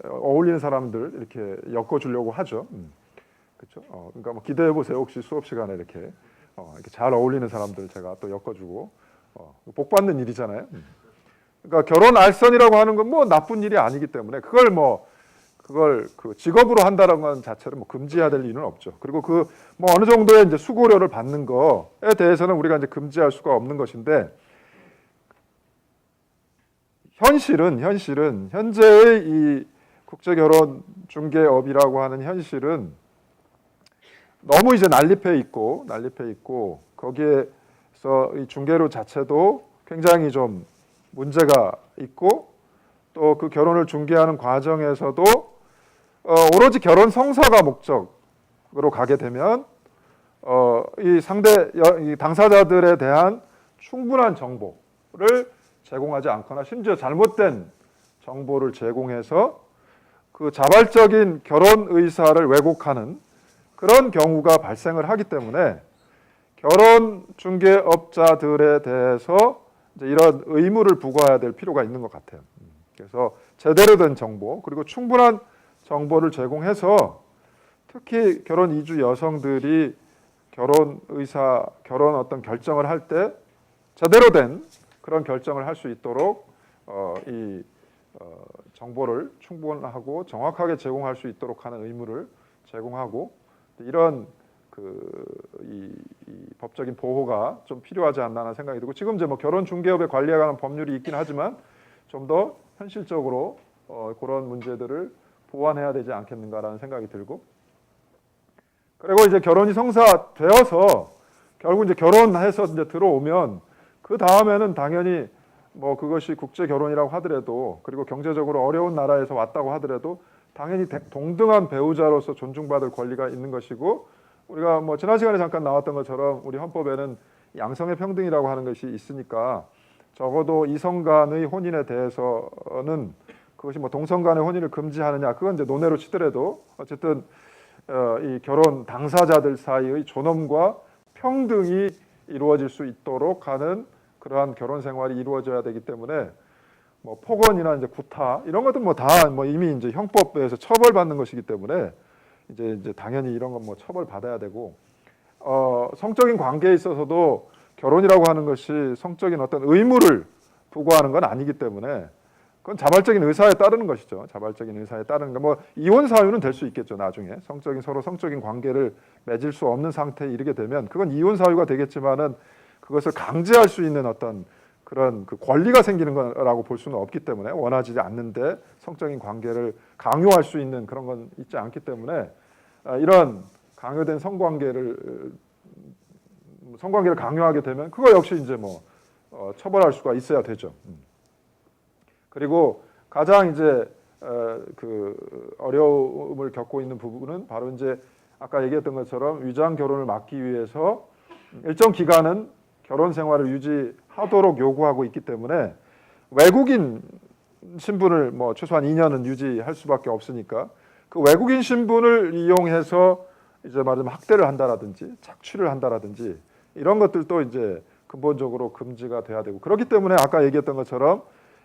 어울리는 사람들 이렇게 엮어주려고 하죠. 그렇죠. 그러니까 뭐 기대해 보세요. 혹시 수업 시간에 이렇게 잘 어울리는 사람들 제가 또 엮어주고 복 받는 일이잖아요. 그러니까 결혼 알선이라고 하는 건 뭐 나쁜 일이 아니기 때문에 그걸 그 직업으로 한다는 건 자체를 뭐 금지해야 될 이유는 없죠. 그리고 그 뭐 어느 정도의 이제 수고료를 받는 거에 대해서는 우리가 이제 금지할 수가 없는 것인데 현실은 현재의 이 국제 결혼 중개업이라고 하는 현실은 너무 이제 난립해 있고 거기에서 이 중개료 자체도 굉장히 좀 문제가 있고 또 그 결혼을 중개하는 과정에서도 오로지 결혼 성사가 목적으로 가게 되면 이 당사자들에 대한 충분한 정보를 제공하지 않거나 심지어 잘못된 정보를 제공해서 그 자발적인 결혼 의사를 왜곡하는 그런 경우가 발생을 하기 때문에 결혼 중개업자들에 대해서 이제 이런 의무를 부과해야 될 필요가 있는 것 같아요. 그래서 제대로 된 정보 그리고 충분한 정보를 제공해서 특히 결혼 이주 여성들이 결혼 어떤 결정을 할 때 제대로 된 그런 결정을 할 수 있도록 이 정보를 충분하고 정확하게 제공할 수 있도록 하는 의무를 제공하고 이런 이 법적인 보호가 좀 필요하지 않나라는 생각이 들고 지금 이제 뭐 결혼 중개업에 관리에 관한 법률이 있긴 하지만 좀 더 현실적으로 그런 문제들을 보완해야 되지 않겠는가라는 생각이 들고 그리고 이제 결혼이 성사되어서 결국 이제 결혼해서 이제 들어오면 그 다음에는 당연히 뭐 그것이 국제 결혼이라고 하더라도 그리고 경제적으로 어려운 나라에서 왔다고 하더라도 당연히 동등한 배우자로서 존중받을 권리가 있는 것이고 우리가 뭐 지난 시간에 잠깐 나왔던 것처럼 우리 헌법에는 양성의 평등이라고 하는 것이 있으니까 적어도 이성 간의 혼인에 대해서는 그것이 뭐 동성 간의 혼인을 금지하느냐 그건 이제 논외로 치더라도 어쨌든 이 결혼 당사자들 사이의 존엄과 평등이 이루어질 수 있도록 하는 그러한 결혼 생활이 이루어져야 되기 때문에 뭐 폭언이나 이제 구타 이런 것들 뭐 다 뭐 이미 이제 형법에서 처벌받는 것이기 때문에 이제 당연히 이런 건 뭐 처벌 받아야 되고 성적인 관계에 있어서도 결혼이라고 하는 것이 성적인 어떤 의무를 부과하는 건 아니기 때문에 그건 자발적인 의사에 따르는 것이죠. 자발적인 의사에 따르는 거. 뭐 이혼 사유는 될 수 있겠죠. 나중에 서로 성적인 관계를 맺을 수 없는 상태에 이르게 되면 그건 이혼 사유가 되겠지만은 그것을 강제할 수 있는 어떤 그런 그 권리가 생기는 거라고 볼 수는 없기 때문에 원하지 않는데 성적인 관계를 강요할 수 있는 그런 건 있지 않기 때문에 이런 강요된 성관계를 강요하게 되면 그거 역시 이제 뭐 처벌할 수가 있어야 되죠. 그리고 가장 이제 그 어려움을 겪고 있는 부분은 바로 이제 아까 얘기했던 것처럼 위장 결혼을 막기 위해서 일정 기간은 결혼 생활을 유지하도록 요구하고 있기 때문에 외국인 신분을 뭐 최소한 2년은 유지할 수밖에 없으니까 그 외국인 신분을 이용해서 이제 말하자면 학대를 한다라든지 착취를 한다라든지 이런 것들도 이제 근본적으로 금지가 돼야 되고 그렇기 때문에 아까 얘기했던 것처럼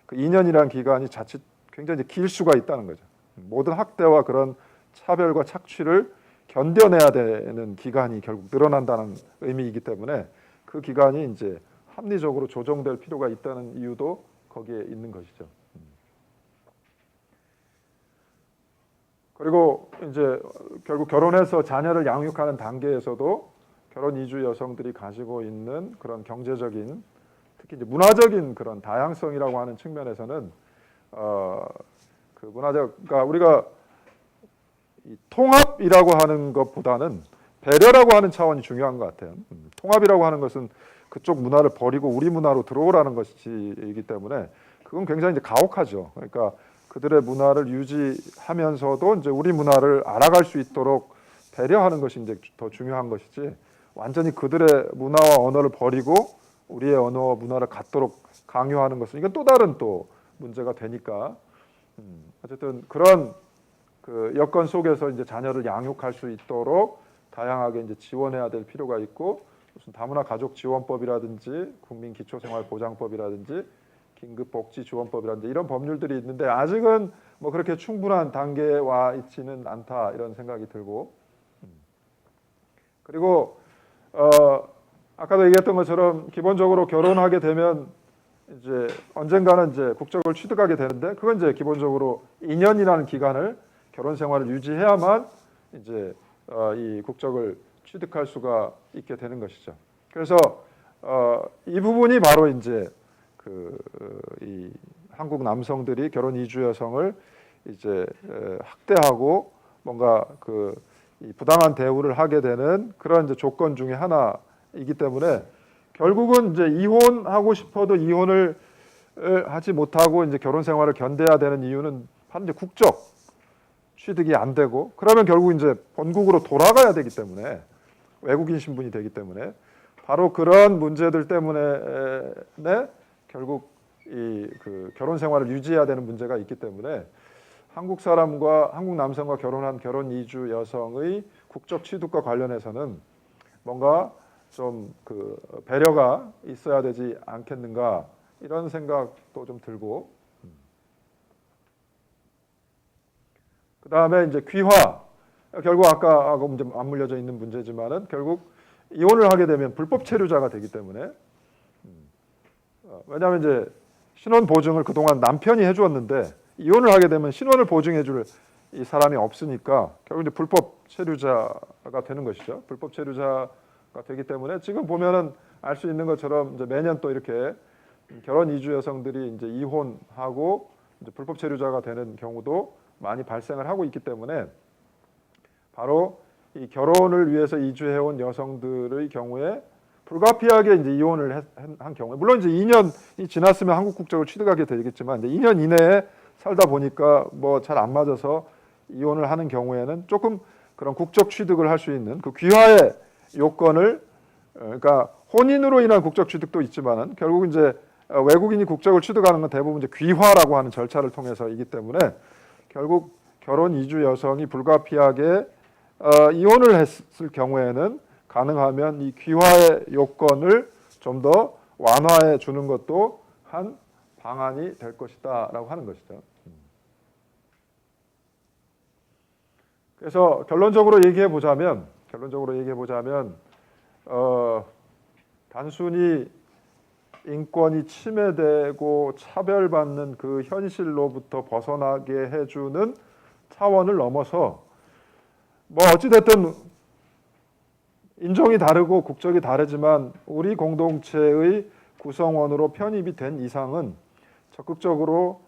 그 2년이라는 기간이 자칫 굉장히 길 수가 있다는 거죠. 모든 학대와 그런 차별과 착취를 견뎌내야 되는 기간이 결국 늘어난다는 의미이기 때문에 그 기간이 이제 합리적으로 조정될 필요가 있다는 이유도 거기에 있는 것이죠. 그리고 이제 결국 결혼해서 자녀를 양육하는 단계에서도 결혼 이주 여성들이 가지고 있는 그런 경제적인 특히 이제 문화적인 그런 다양성이라고 하는 측면에서는 그 문화적 우리가 이 통합이라고 하는 것보다는 배려라고 하는 차원이 중요한 것 같아요. 통합이라고 하는 것은 그쪽 문화를 버리고 우리 문화로 들어오라는 것이기 때문에 그건 굉장히 이제 가혹하죠. 그러니까 그들의 문화를 유지하면서도 이제 우리 문화를 알아갈 수 있도록 배려하는 것이 이제 더 중요한 것이지 완전히 그들의 문화와 언어를 버리고 우리의 언어와 문화를 갖도록 강요하는 것은 이건 또 다른 또 문제가 되니까 어쨌든 그런 그 여건 속에서 이제 자녀를 양육할 수 있도록 다양하게 이제 지원해야 될 필요가 있고 무슨 다문화 가족 지원법이라든지 국민기초생활보장법이라든지 긴급복지지원법이라든지 이런 법률들이 있는데 아직은 뭐 그렇게 충분한 단계에 와 있지는 않다 이런 생각이 들고 그리고 아까도 얘기했던 것처럼 기본적으로 결혼하게 되면 이제 언젠가는 이제 국적을 취득하게 되는데 그건 이제 기본적으로 2년이라는 기간을 결혼 생활을 유지해야만 이제 이 국적을 취득할 수가 있게 되는 것이죠. 그래서 이 부분이 바로 이제 이 한국 남성들이 결혼 이주 여성을 이제 학대하고 뭔가 그 이 부당한 대우를 하게 되는 그런 이제 조건 중에 하나이기 때문에 결국은 이제 이혼하고 싶어도 이혼을 하지 못하고 이제 결혼 생활을 견뎌야 되는 이유는 바로 이제 국적 취득이 안 되고, 그러면 결국 이제 본국으로 돌아가야 되기 때문에, 외국인 신분이 되기 때문에, 바로 그런 문제들 때문에 결국 이 그 결혼 생활을 유지해야 되는 문제가 있기 때문에 한국 사람과 한국 남성과 결혼한 결혼 이주 여성의 국적 취득과 관련해서는 뭔가 좀 그 배려가 있어야 되지 않겠는가, 이런 생각도 좀 들고, 그 다음에 이제 귀화, 결국 아까 이제 맞물려져 있는 문제지만은 결국 이혼을 하게 되면 불법 체류자가 되기 때문에, 왜냐하면 이제 신원 보증을 그동안 남편이 해주었는데 이혼을 하게 되면 신원을 보증해줄 이 사람이 없으니까 결국 이제 불법 체류자가 되는 것이죠. 불법 체류자가 되기 때문에 지금 보면은 알 수 있는 것처럼 이제 매년 또 이렇게 결혼 이주 여성들이 이제 이혼하고 이제 불법 체류자가 되는 경우도 많이 발생을 하고 있기 때문에, 바로 이 결혼을 위해서 이주해온 여성들의 경우에 불가피하게 이제 이혼을 한 경우에, 물론 이제 2년이 지났으면 한국 국적을 취득하게 되겠지만, 이제 2년 이내에 살다 보니까 뭐 잘 안 맞아서 이혼을 하는 경우에는 조금 그런 국적 취득을 할 수 있는 그 귀화의 요건을, 그러니까 혼인으로 인한 국적 취득도 있지만은 결국 이제 외국인이 국적을 취득하는 건 대부분 이제 귀화라고 하는 절차를 통해서이기 때문에 결국 결혼 이주 여성이 불가피하게 이혼을 했을 경우에는 가능하면 이 귀화의 요건을 좀 더 완화해 주는 것도 한 방안이 될 것이다라고 하는 것이죠. 그래서 결론적으로 얘기해 보자면 단순히 인권이 침해되고 차별받는 그 현실로부터 벗어나게 해주는 차원을 넘어서, 뭐 어찌됐든 인종이 다르고 국적이 다르지만 우리 공동체의 구성원으로 편입이 된 이상은 적극적으로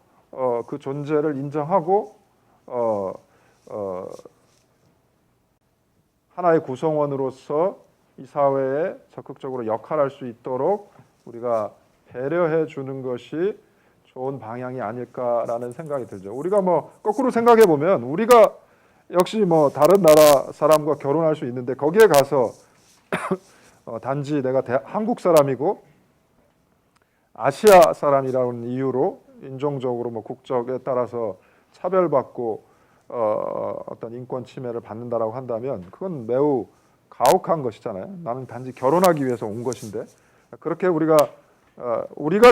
그 존재를 인정하고 하나의 구성원으로서 이 사회에 적극적으로 역할할 수 있도록 우리가 배려해 주는 것이 좋은 방향이 아닐까라는 생각이 들죠. 우리가 뭐 거꾸로 생각해 보면 우리가 역시 뭐 다른 나라 사람과 결혼할 수 있는데 거기에 가서 단지 내가 한국 사람이고 아시아 사람이라는 이유로 인종적으로 뭐 국적에 따라서 차별받고 어떤 인권 침해를 받는다라고 한다면 그건 매우 가혹한 것이잖아요. 나는 단지 결혼하기 위해서 온 것인데, 그렇게 우리가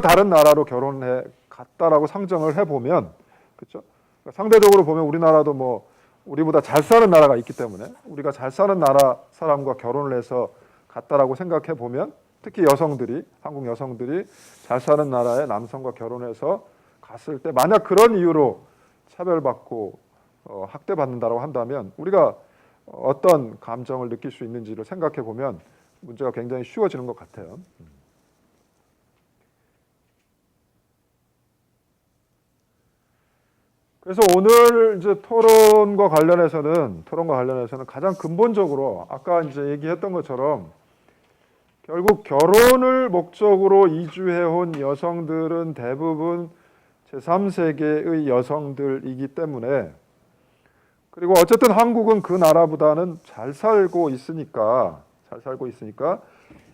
다른 나라로 결혼해 갔다라고 상정을 해보면, 그렇죠? 상대적으로 보면 우리나라도 뭐 우리보다 잘 사는 나라가 있기 때문에 우리가 잘 사는 나라 사람과 결혼을 해서 갔다라고 생각해 보면, 특히 여성들이, 한국 여성들이 잘 사는 나라의 남성과 결혼해서 갔을 때 만약 그런 이유로 차별받고 학대받는다라고 한다면 우리가 어떤 감정을 느낄 수 있는지를 생각해 보면 문제가 굉장히 쉬워지는 것 같아요. 그래서 오늘 이제 토론과 관련해서는 가장 근본적으로 아까 이제 얘기했던 것처럼 결국 결혼을 목적으로 이주해온 여성들은 대부분 제3세계의 여성들이기 때문에, 그리고 어쨌든 한국은 그 나라보다는 잘 살고 있으니까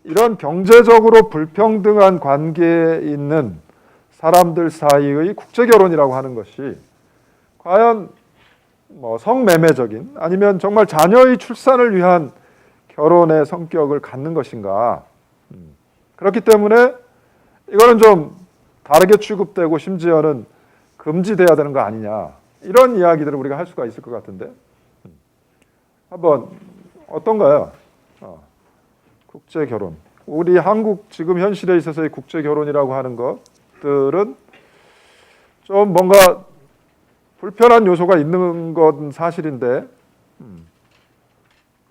이런 경제적으로 불평등한 관계에 있는 사람들 사이의 국제 결혼이라고 하는 것이 과연 뭐 성매매적인 아니면 정말 자녀의 출산을 위한 결혼의 성격을 갖는 것인가. 그렇기 때문에 이거는 좀 다르게 취급되고 심지어는 금지돼야 되는 거 아니냐, 이런 이야기들을 우리가 할 수가 있을 것 같은데, 한번 어떤가요? 국제 결혼, 우리 한국 지금 현실에 있어서의 국제 결혼이라고 하는 것들은 좀 뭔가 불편한 요소가 있는 건 사실인데,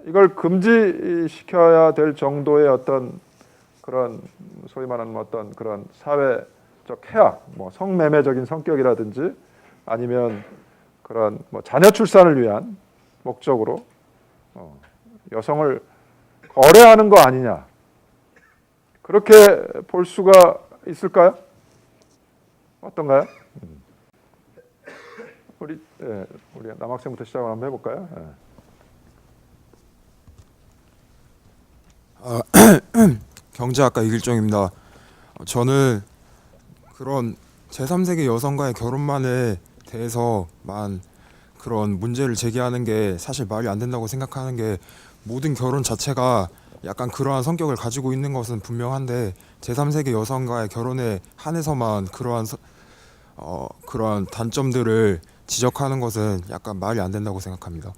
이걸 금지시켜야 될 정도의 어떤 그런 소위 말하는 어떤 그런 사회적 해악, 뭐 성매매적인 성격이라든지 아니면 그런 뭐 자녀 출산을 위한 목적으로 여성을 거래하는 거 아니냐, 그렇게 볼 수가 있을까요? 어떤가요? 우리 남학생부터 시작을 한번 해볼까요? 경제학과 이길정입니다. 저는 그런 제3세계 여성과의 결혼만에 대해서만 그런 문제를 제기하는 게 사실 말이 안 된다고 생각하는 게, 모든 결혼 자체가 약간 그러한 성격을 가지고 있는 것은 분명한데 제3세계 여성과의 결혼에 한해서만 그러한 단점들을 지적하는 것은 약간 말이 안 된다고 생각합니다.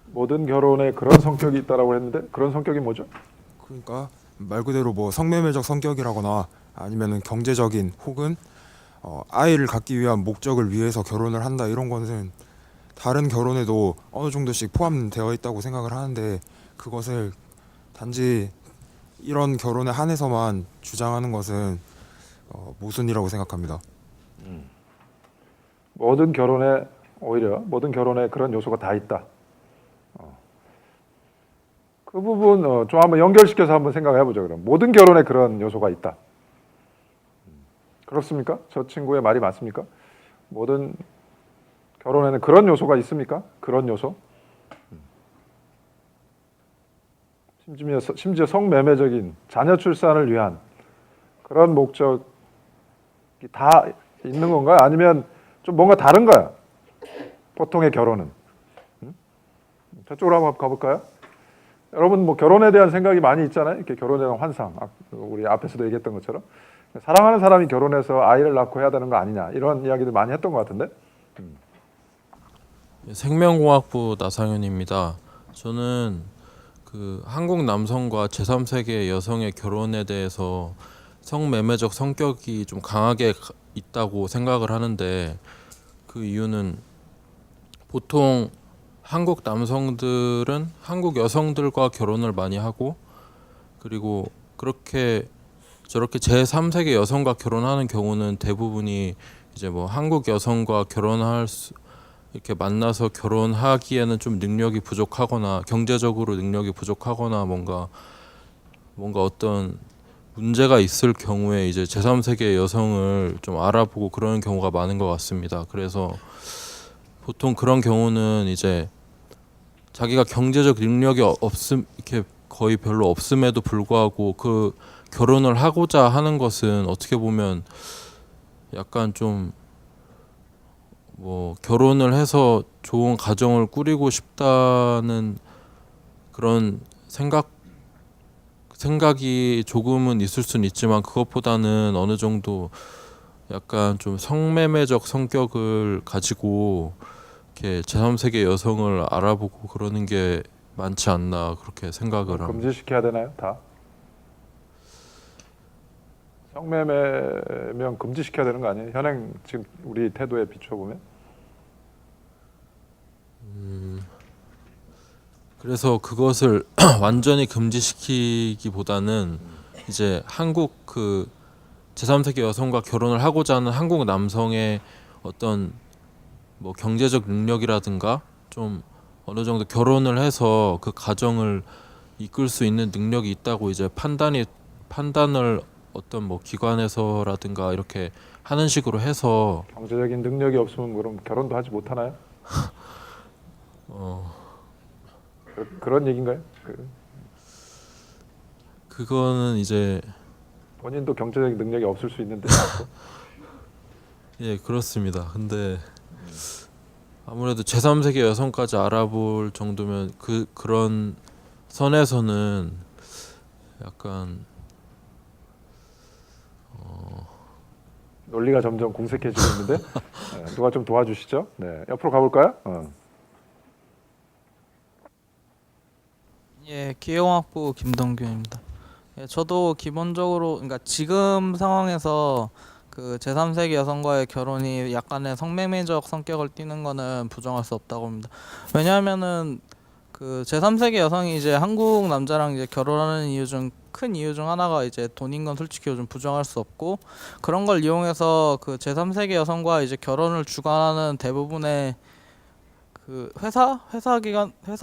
모든 결혼에 그런 성격이 있다라고 했는데 그런 성격이 뭐죠? 그러니까 말 그대로 뭐 성매매적 성격이라거나 아니면은 경제적인, 혹은 아이를 갖기 위한 목적을 위해서 결혼을 한다, 이런 것은 다른 결혼에도 어느 정도씩 포함되어 있다고 생각을 하는데, 그것을 단지 이런 결혼에 한해서만 주장하는 것은 모순이라고 생각합니다. 모든 결혼에, 오히려 모든 결혼에 그런 요소가 다 있다. 그 부분 좀 한번 연결시켜서 한번 생각해 보죠. 그럼 모든 결혼에 그런 요소가 있다. 그렇습니까? 저 친구의 말이 맞습니까? 모든 결혼에는 그런 요소가 있습니까? 그런 요소? 심지어 성매매적인 자녀 출산을 위한 그런 목적이 다 있는 건가요? 아니면 좀 뭔가 다른가요? 보통의 결혼은. 저쪽으로 한번 가볼까요? 여러분 뭐 결혼에 대한 생각이 많이 있잖아요. 이렇게 결혼에 대한 환상, 우리 앞에서도 얘기했던 것처럼 사랑하는 사람이 결혼해서 아이를 낳고 해야 되는 거 아니냐, 이런 이야기들 많이 했던 것 같은데. 생명공학부 나상현입니다. 저는 그 한국 남성과 제3세계 여성의 결혼에 대해서 성매매적 성격이 좀 강하게 있다고 생각을 하는데, 그 이유는 보통 한국 남성들은 한국 여성들과 결혼을 많이 하고, 그리고 그렇게 저렇게 제3세계 여성과 결혼하는 경우는 대부분이 이제 뭐 한국 여성과 이렇게 만나서 결혼하기에는 좀 능력이 부족하거나 경제적으로 능력이 부족하거나 뭔가 어떤 문제가 있을 경우에 이제 제3세계 여성을 좀 알아보고 그러는 경우가 많은 것 같습니다. 그래서 보통 그런 경우는 이제 자기가 경제적 능력이 이렇게 거의 별로 없음에도 불구하고 그 결혼을 하고자 하는 것은 어떻게 보면 약간 좀 뭐 결혼을 해서 좋은 가정을 꾸리고 싶다는 그런 생각이 조금은 있을 수는 있지만, 그것보다는 어느 정도 약간 좀 성매매적 성격을 가지고 이렇게 제3세계 여성을 알아보고 그러는 게 많지 않나, 그렇게 생각을 합니다. 금지시켜야 되나요? 다? 성매매면 금지시켜야 되는 거 아니에요? 현행 지금 우리 태도에 비춰보면. 그래서 그것을 완전히 금지시키기보다는 이제 한국 그 제3세계 여성과 결혼을 하고자 하는 한국 남성의 어떤 뭐 경제적 능력이라든가 좀 어느 정도 결혼을 해서 그 가정을 이끌 수 있는 능력이 있다고 이제 판단을 어떤 뭐 기관에서라든가 이렇게 하는 식으로 해서. 경제적인 능력이 없으면 그럼 결혼도 하지 못하나요? 그런 얘기인가요? 그거는 이제 본인도 경제적인 능력이 없을 수 있는데. 예, 그렇습니다. 근데 아무래도 제3세계 여성까지 알아볼 정도면 그런 선에서는 약간 논리가 점점 공색해지고 있는데 누가 좀 도와주시죠? 네, 옆으로 가볼까요? 예, 기계공학부 김동균입니다. 예, 저도 기본적으로 그러니까 지금 상황에서 그 제3세기 여성과의 결혼이 약간의 성매매적 성격을 띠는 거는 부정할 수 없다고 봅니다. 왜냐하면은 그 제3세기 여성이 이제 한국 남자랑 이제 결혼하는 큰 이유 중 하나가 이제 돈인 건 솔직히 요즘 부정할 수 없고, 그런 걸 이용해서 그 제3세기 여성과 이제 결혼을 주관하는 대부분의 그 회사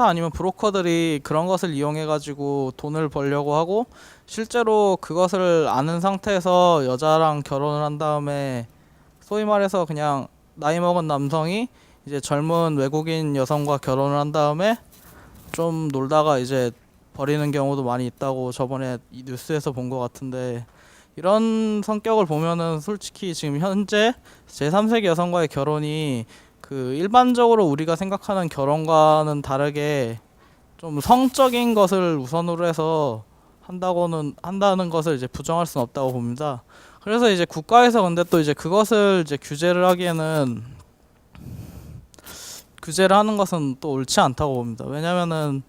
아니면 브로커들이 그런 것을 이용해 가지고 돈을 벌려고 하고 실제로 그것을 아는 상태에서 여자랑 결혼을 한 다음에 소위 말해서 그냥 나이 먹은 남성이 이제 젊은 외국인 여성과 결혼을 한 다음에 좀 놀다가 이제 버리는 경우도 많이 있다고 저번에 이 뉴스에서 본 것 같은데, 이런 성격을 보면은 솔직히 지금 현재 제3세기 여성과의 결혼이 그 일반적으로 우리가 생각하는 결혼과는 다르게 좀 성적인 것을 우선으로 해서 한다는 것을 이제 부정할 수는 없다고 봅니다. 그래서 이제 국가에서 근데 또 이제 그것을 이제 규제를 하는 것은 또 옳지 않다고 봅니다. 왜냐면은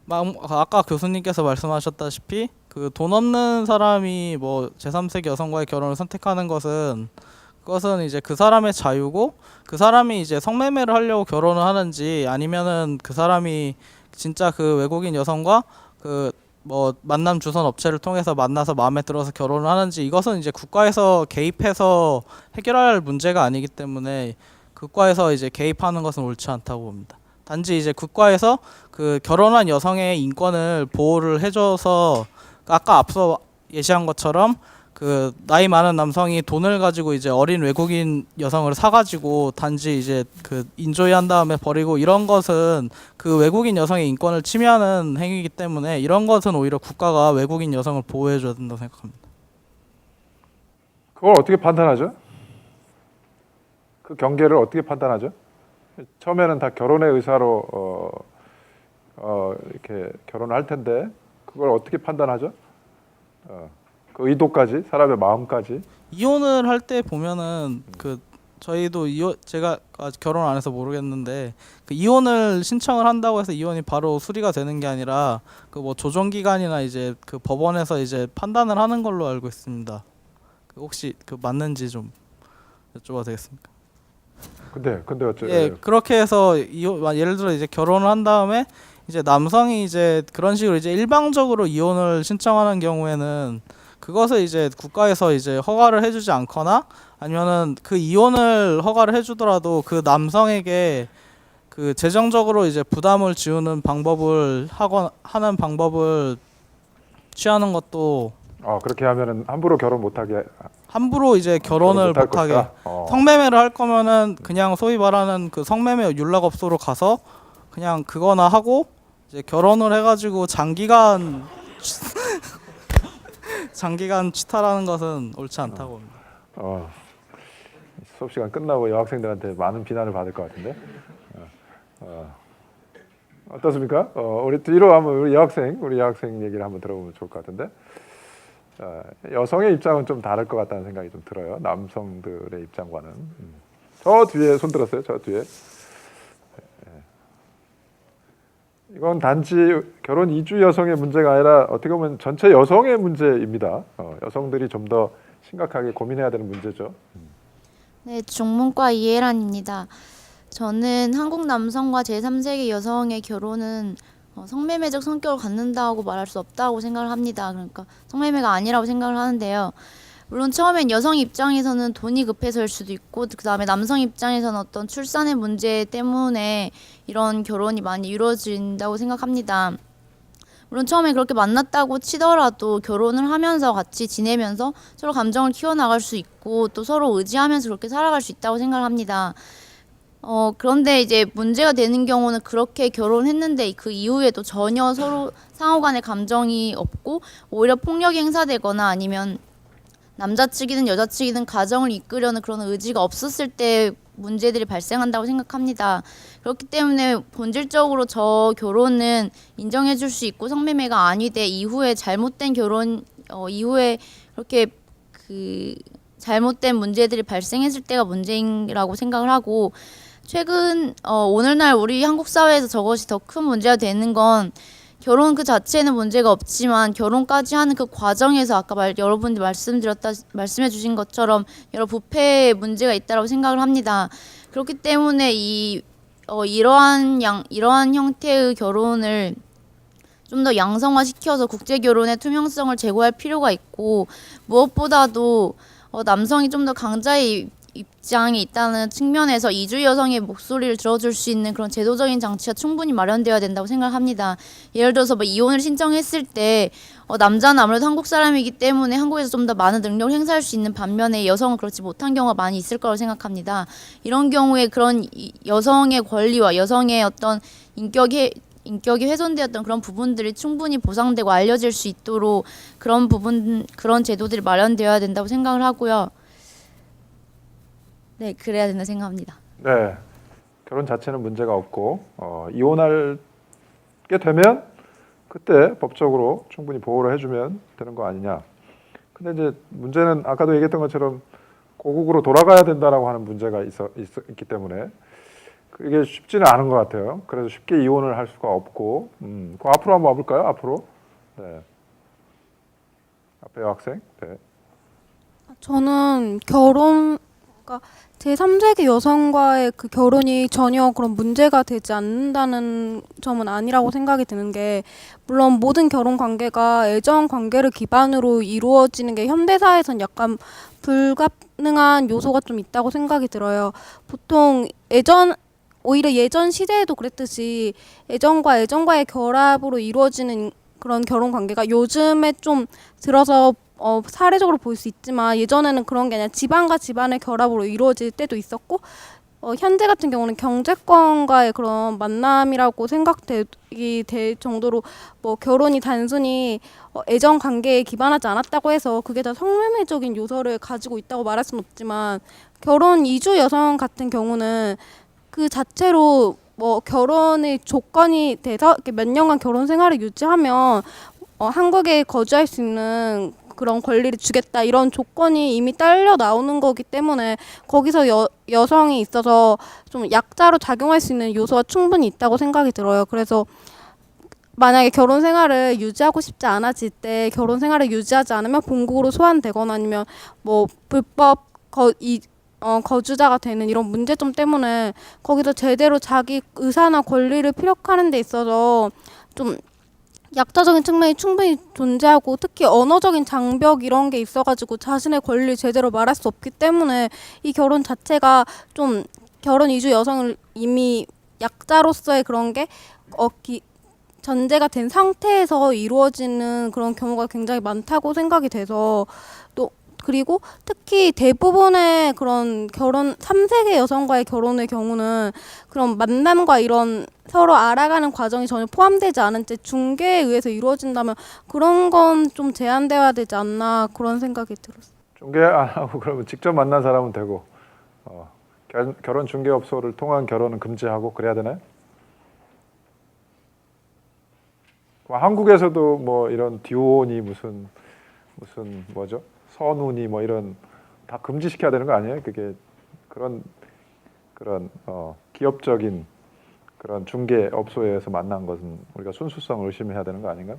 아까 교수님께서 말씀하셨다시피 그 돈 없는 사람이 뭐 제3세기 여성과의 결혼을 선택하는 그것은 이제 그 사람의 자유고, 그 사람이 이제 성매매를 하려고 결혼을 하는지 아니면은 그 사람이 진짜 그 외국인 여성과 그 뭐 만남 주선 업체를 통해서 만나서 마음에 들어서 결혼을 하는지, 이것은 이제 국가에서 개입해서 해결할 문제가 아니기 때문에 국가에서 이제 개입하는 것은 옳지 않다고 봅니다. 단지 이제 국가에서 그 결혼한 여성의 인권을 보호를 해줘서 아까 앞서 예시한 것처럼 그 나이 많은 남성이 돈을 가지고 이제 어린 외국인 여성을 사가지고 단지 이제 그 인조이한 다음에 버리고, 이런 것은 그 외국인 여성의 인권을 침해하는 행위이기 때문에 이런 것은 오히려 국가가 외국인 여성을 보호해줘야 된다고 생각합니다. 그걸 어떻게 판단하죠? 그 경계를 어떻게 판단하죠? 처음에는 다 결혼의 의사로 이렇게 결혼을 할 텐데 그걸 어떻게 판단하죠? 그 의도까지, 사람의 마음까지. 이혼을 할 때 보면은 그 저희도 제가 아직 결혼 안 해서 모르겠는데 그 이혼을 신청을 한다고 해서 이혼이 바로 수리가 되는 게 아니라 그 뭐 조정 기간이나 이제 그 법원에서 이제 판단을 하는 걸로 알고 있습니다. 그 혹시 그 맞는지 좀 여쭤봐도 되겠습니까? 근데 어째? 예, 그렇게 해서 예를 들어 이제 결혼을 한 다음에 이제 남성이 이제 그런 식으로 이제 일방적으로 이혼을 신청하는 경우에는 그것을 이제 국가에서 이제 허가를 해주지 않거나 아니면은 그 이혼을 허가를 해주더라도 그 남성에게 그 재정적으로 이제 부담을 지우는 방법을 하는 방법을 취하는 것도, 그렇게 하면은 함부로 결혼 못하게. 함부로 이제 결혼을 못할 못하게 것이다? 성매매를 할 거면은 그냥 소위 말하는 그 성매매 윤락업소로 가서 그냥 그거나 하고 이제 결혼을 해가지고 장기간 취탈하는 것은 옳지 않다고 봅니다. 수업 시간 끝나고 여학생들한테 많은 비난을 받을 것 같은데. 어떻습니까? 우리 뒤로 한번 우리 여학생 얘기를 한번 들어보면 좋을 것 같은데. 여성의 입장은 좀 다를 것 같다는 생각이 좀 들어요. 남성들의 입장과는. 저 뒤에 손 들었어요. 저 뒤에. 이건 단지 결혼 이주 여성의 문제가 아니라 어떻게 보면 전체 여성의 문제입니다. 여성들이 좀 더 심각하게 고민해야 되는 문제죠. 네, 중문과 이혜란입니다. 저는 한국 남성과 제3세기 여성의 결혼은 성매매적 성격을 갖는다고 말할 수 없다고 생각을 합니다. 그러니까 성매매가 아니라고 생각을 하는데요. 물론 처음엔 여성 입장에서는 돈이 급해서일 수도 있고, 그 다음에 남성 입장에서는 어떤 출산의 문제 때문에 이런 결혼이 많이 이루어진다고 생각합니다. 물론 처음에 그렇게 만났다고 치더라도 결혼을 하면서 같이 지내면서 서로 감정을 키워나갈 수 있고 또 서로 의지하면서 그렇게 살아갈 수 있다고 생각을 합니다. 그런데 이제 문제가 되는 경우는 그렇게 결혼했는데 그 이후에도 전혀 서로 상호 간의 감정이 없고 오히려 폭력이 행사되거나 아니면 남자 측이든 여자 측이든 가정을 이끌려는 그런 의지가 없었을 때 문제들이 발생한다고 생각합니다. 그렇기 때문에 본질적으로 저 결혼은 인정해 줄 수 있고 성매매가 아니되 이후에 잘못된 결혼 이후에 그렇게 그 잘못된 문제들이 발생했을 때가 문제라고 생각을 하고, 최근 오늘날 우리 한국 사회에서 저것이 더 큰 문제가 되는 건 결혼 그 자체는 문제가 없지만 결혼까지 하는 그 과정에서 아까 여러분들 말씀해 주신 것처럼 여러 부패의 문제가 있다고 생각을 합니다. 그렇기 때문에 이러한 형태의 결혼을 좀 더 양성화시켜서 국제 결혼의 투명성을 제고할 필요가 있고, 무엇보다도 남성이 좀 더 강자의 입장이 있다는 측면에서 이주 여성의 목소리를 들어줄 수 있는 그런 제도적인 장치가 충분히 마련되어야 된다고 생각합니다. 예를 들어서 뭐 이혼을 신청했을 때 남자는 아무래도 한국 사람이기 때문에 한국에서 좀 더 많은 능력을 행사할 수 있는 반면에 여성은 그렇지 못한 경우가 많이 있을 거라고 생각합니다. 이런 경우에 그런 여성의 권리와 여성의 어떤 인격이 훼손되었던 그런 부분들이 충분히 보상되고 알려질 수 있도록 그런 제도들이 마련되어야 된다고 생각을 하고요. 네, 그래야 된다 생각합니다. 네, 결혼 자체는 문제가 없고 이혼하게 되면 그때 법적으로 충분히 보호를 해주면 되는 거 아니냐. 근데 이제 문제는 아까도 얘기했던 것처럼 고국으로 돌아가야 된다라고 하는 문제가 있기 때문에 그게 쉽지는 않은 것 같아요. 그래서 쉽게 이혼을 할 수가 없고, 그 앞으로 한번 와볼까요? 앞으로. 네. 앞에 학생. 네. 저는 그러니까 제3세계 여성과의 그 결혼이 전혀 그런 문제가 되지 않는다는 점은 아니라고 생각이 드는 게, 물론 모든 결혼 관계가 애정 관계를 기반으로 이루어지는 게 현대사회에선 약간 불가능한 요소가 좀 있다고 생각이 들어요. 보통 오히려 예전 시대에도 그랬듯이 애정과 애정과의 결합으로 이루어지는 그런 결혼 관계가 요즘에 좀 들어서 사례적으로 볼 수 있지만, 예전에는 그런 게 아니라 집안과 집안의 결합으로 이루어질 때도 있었고, 현재 같은 경우는 경제권과의 그런 만남이라고 생각되기 될 정도로 뭐 결혼이 단순히 애정 관계에 기반하지 않았다고 해서 그게 다 성매매적인 요소를 가지고 있다고 말할 수는 없지만, 결혼 이주 여성 같은 경우는 그 자체로 뭐 결혼의 조건이 돼서 이렇게 몇 년간 결혼 생활을 유지하면 한국에 거주할 수 있는 그런 권리를 주겠다, 이런 조건이 이미 딸려 나오는 거기 때문에 거기서 여성이 있어서 좀 약자로 작용할 수 있는 요소가 충분히 있다고 생각이 들어요. 그래서 만약에 결혼 생활을 유지하고 싶지 않아질 때 결혼 생활을 유지하지 않으면 본국으로 소환되거나 아니면 뭐 불법 거주자가 되는 이런 문제점 때문에 거기서 제대로 자기 의사나 권리를 피력하는 데 있어서 좀 약자적인 측면이 충분히 존재하고, 특히 언어적인 장벽 이런 게 있어가지고 자신의 권리를 제대로 말할 수 없기 때문에 이 결혼 자체가 좀 결혼 이주 여성을 이미 약자로서의 그런 게 전제가 된 상태에서 이루어지는 그런 경우가 굉장히 많다고 생각이 돼서, 또 그리고 특히 대부분의 그런 3세계 여성과의 결혼의 경우는 그런 만남과 이런 서로 알아가는 과정이 전혀 포함되지 않은 채 중개에 의해서 이루어진다면 그런 건 좀 제한되어야 되지 않나, 그런 생각이 들었어요. 중개 안 하고 그러면 직접 만난 사람은 되고 결혼 중개업소를 통한 결혼은 금지하고 그래야 되나요? 한국에서도 뭐 이런 듀오니 무슨 뭐죠? 선우니 뭐 이런 다 금지시켜야 되는 거 아니에요? 그게 그런 기업적인 그런 중개업소에서 만난 것은 우리가 순수성을 의심해야 되는 거 아닌가?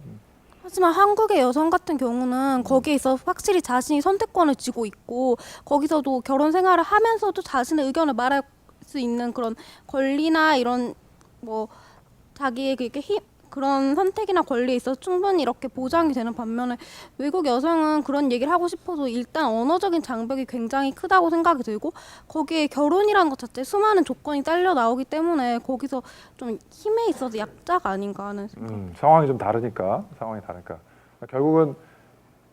하지만 한국의 여성 같은 경우는 거기에 있어 확실히 자신이 선택권을 쥐고 있고, 거기서도 결혼 생활을 하면서도 자신의 의견을 말할 수 있는 그런 권리나 이런 뭐 자기의 그런 선택이나 권리에 있어서 충분히 이렇게 보장이 되는 반면에, 외국 여성은 그런 얘기를 하고 싶어도 일단 언어적인 장벽이 굉장히 크다고 생각이 들고, 거기에 결혼이라는 것 자체 수많은 조건이 딸려 나오기 때문에 거기서 좀 힘에 있어서 약자가 아닌가 하는 생각. 상황이 좀 다르니까 결국은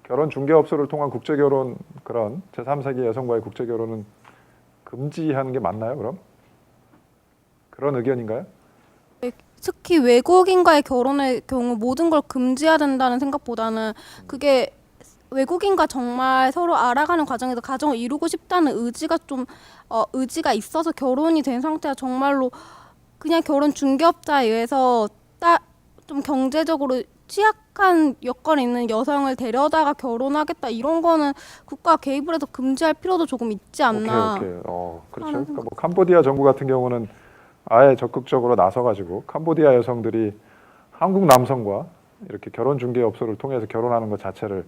결혼 중개업소를 통한 국제 결혼, 그런 제3세계 여성과의 국제 결혼은 금지하는 게 맞나요? 그럼 그런 의견인가요? 특히 외국인과의 결혼의 경우 모든 걸 금지해야 된다는 생각보다는, 그게 외국인과 정말 서로 알아가는 과정에서 가정을 이루고 싶다는 의지가 있어서 결혼이 된 상태가 정말로 그냥 결혼 중개업자에 의해서 좀 경제적으로 취약한 여건에 있는 여성을 데려다가 결혼하겠다, 이런 거는 국가 개입을 해서 금지할 필요도 조금 있지 않나. 오케이. 그렇죠. 그러니까 뭐 캄보디아 정부 같은 경우는 아예 적극적으로 나서가지고 캄보디아 여성들이 한국 남성과 이렇게 결혼 중개업소를 통해서 결혼하는 것 자체를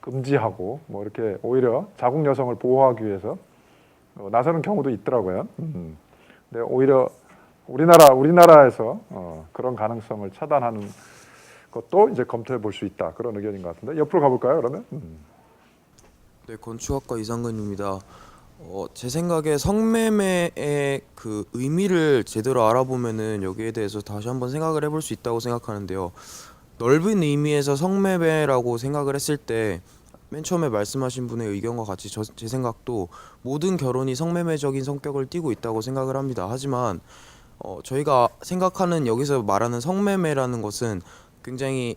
금지하고 뭐 이렇게 오히려 자국 여성을 보호하기 위해서 나서는 경우도 있더라고요. 근데 오히려 우리나라에서 그런 가능성을 차단하는 것도 이제 검토해 볼 수 있다, 그런 의견인 것 같은데, 옆으로 가볼까요? 그러면 네, 건축학과 이상근입니다. 제 생각에 성매매의 그 의미를 제대로 알아보면은 여기에 대해서 다시 한번 생각을 해볼 수 있다고 생각하는데요. 넓은 의미에서 성매매라고 생각을 했을 때 맨 처음에 말씀하신 분의 의견과 같이 제 생각도 모든 결혼이 성매매적인 성격을 띠고 있다고 생각을 합니다. 하지만 저희가 생각하는 여기서 말하는 성매매라는 것은 굉장히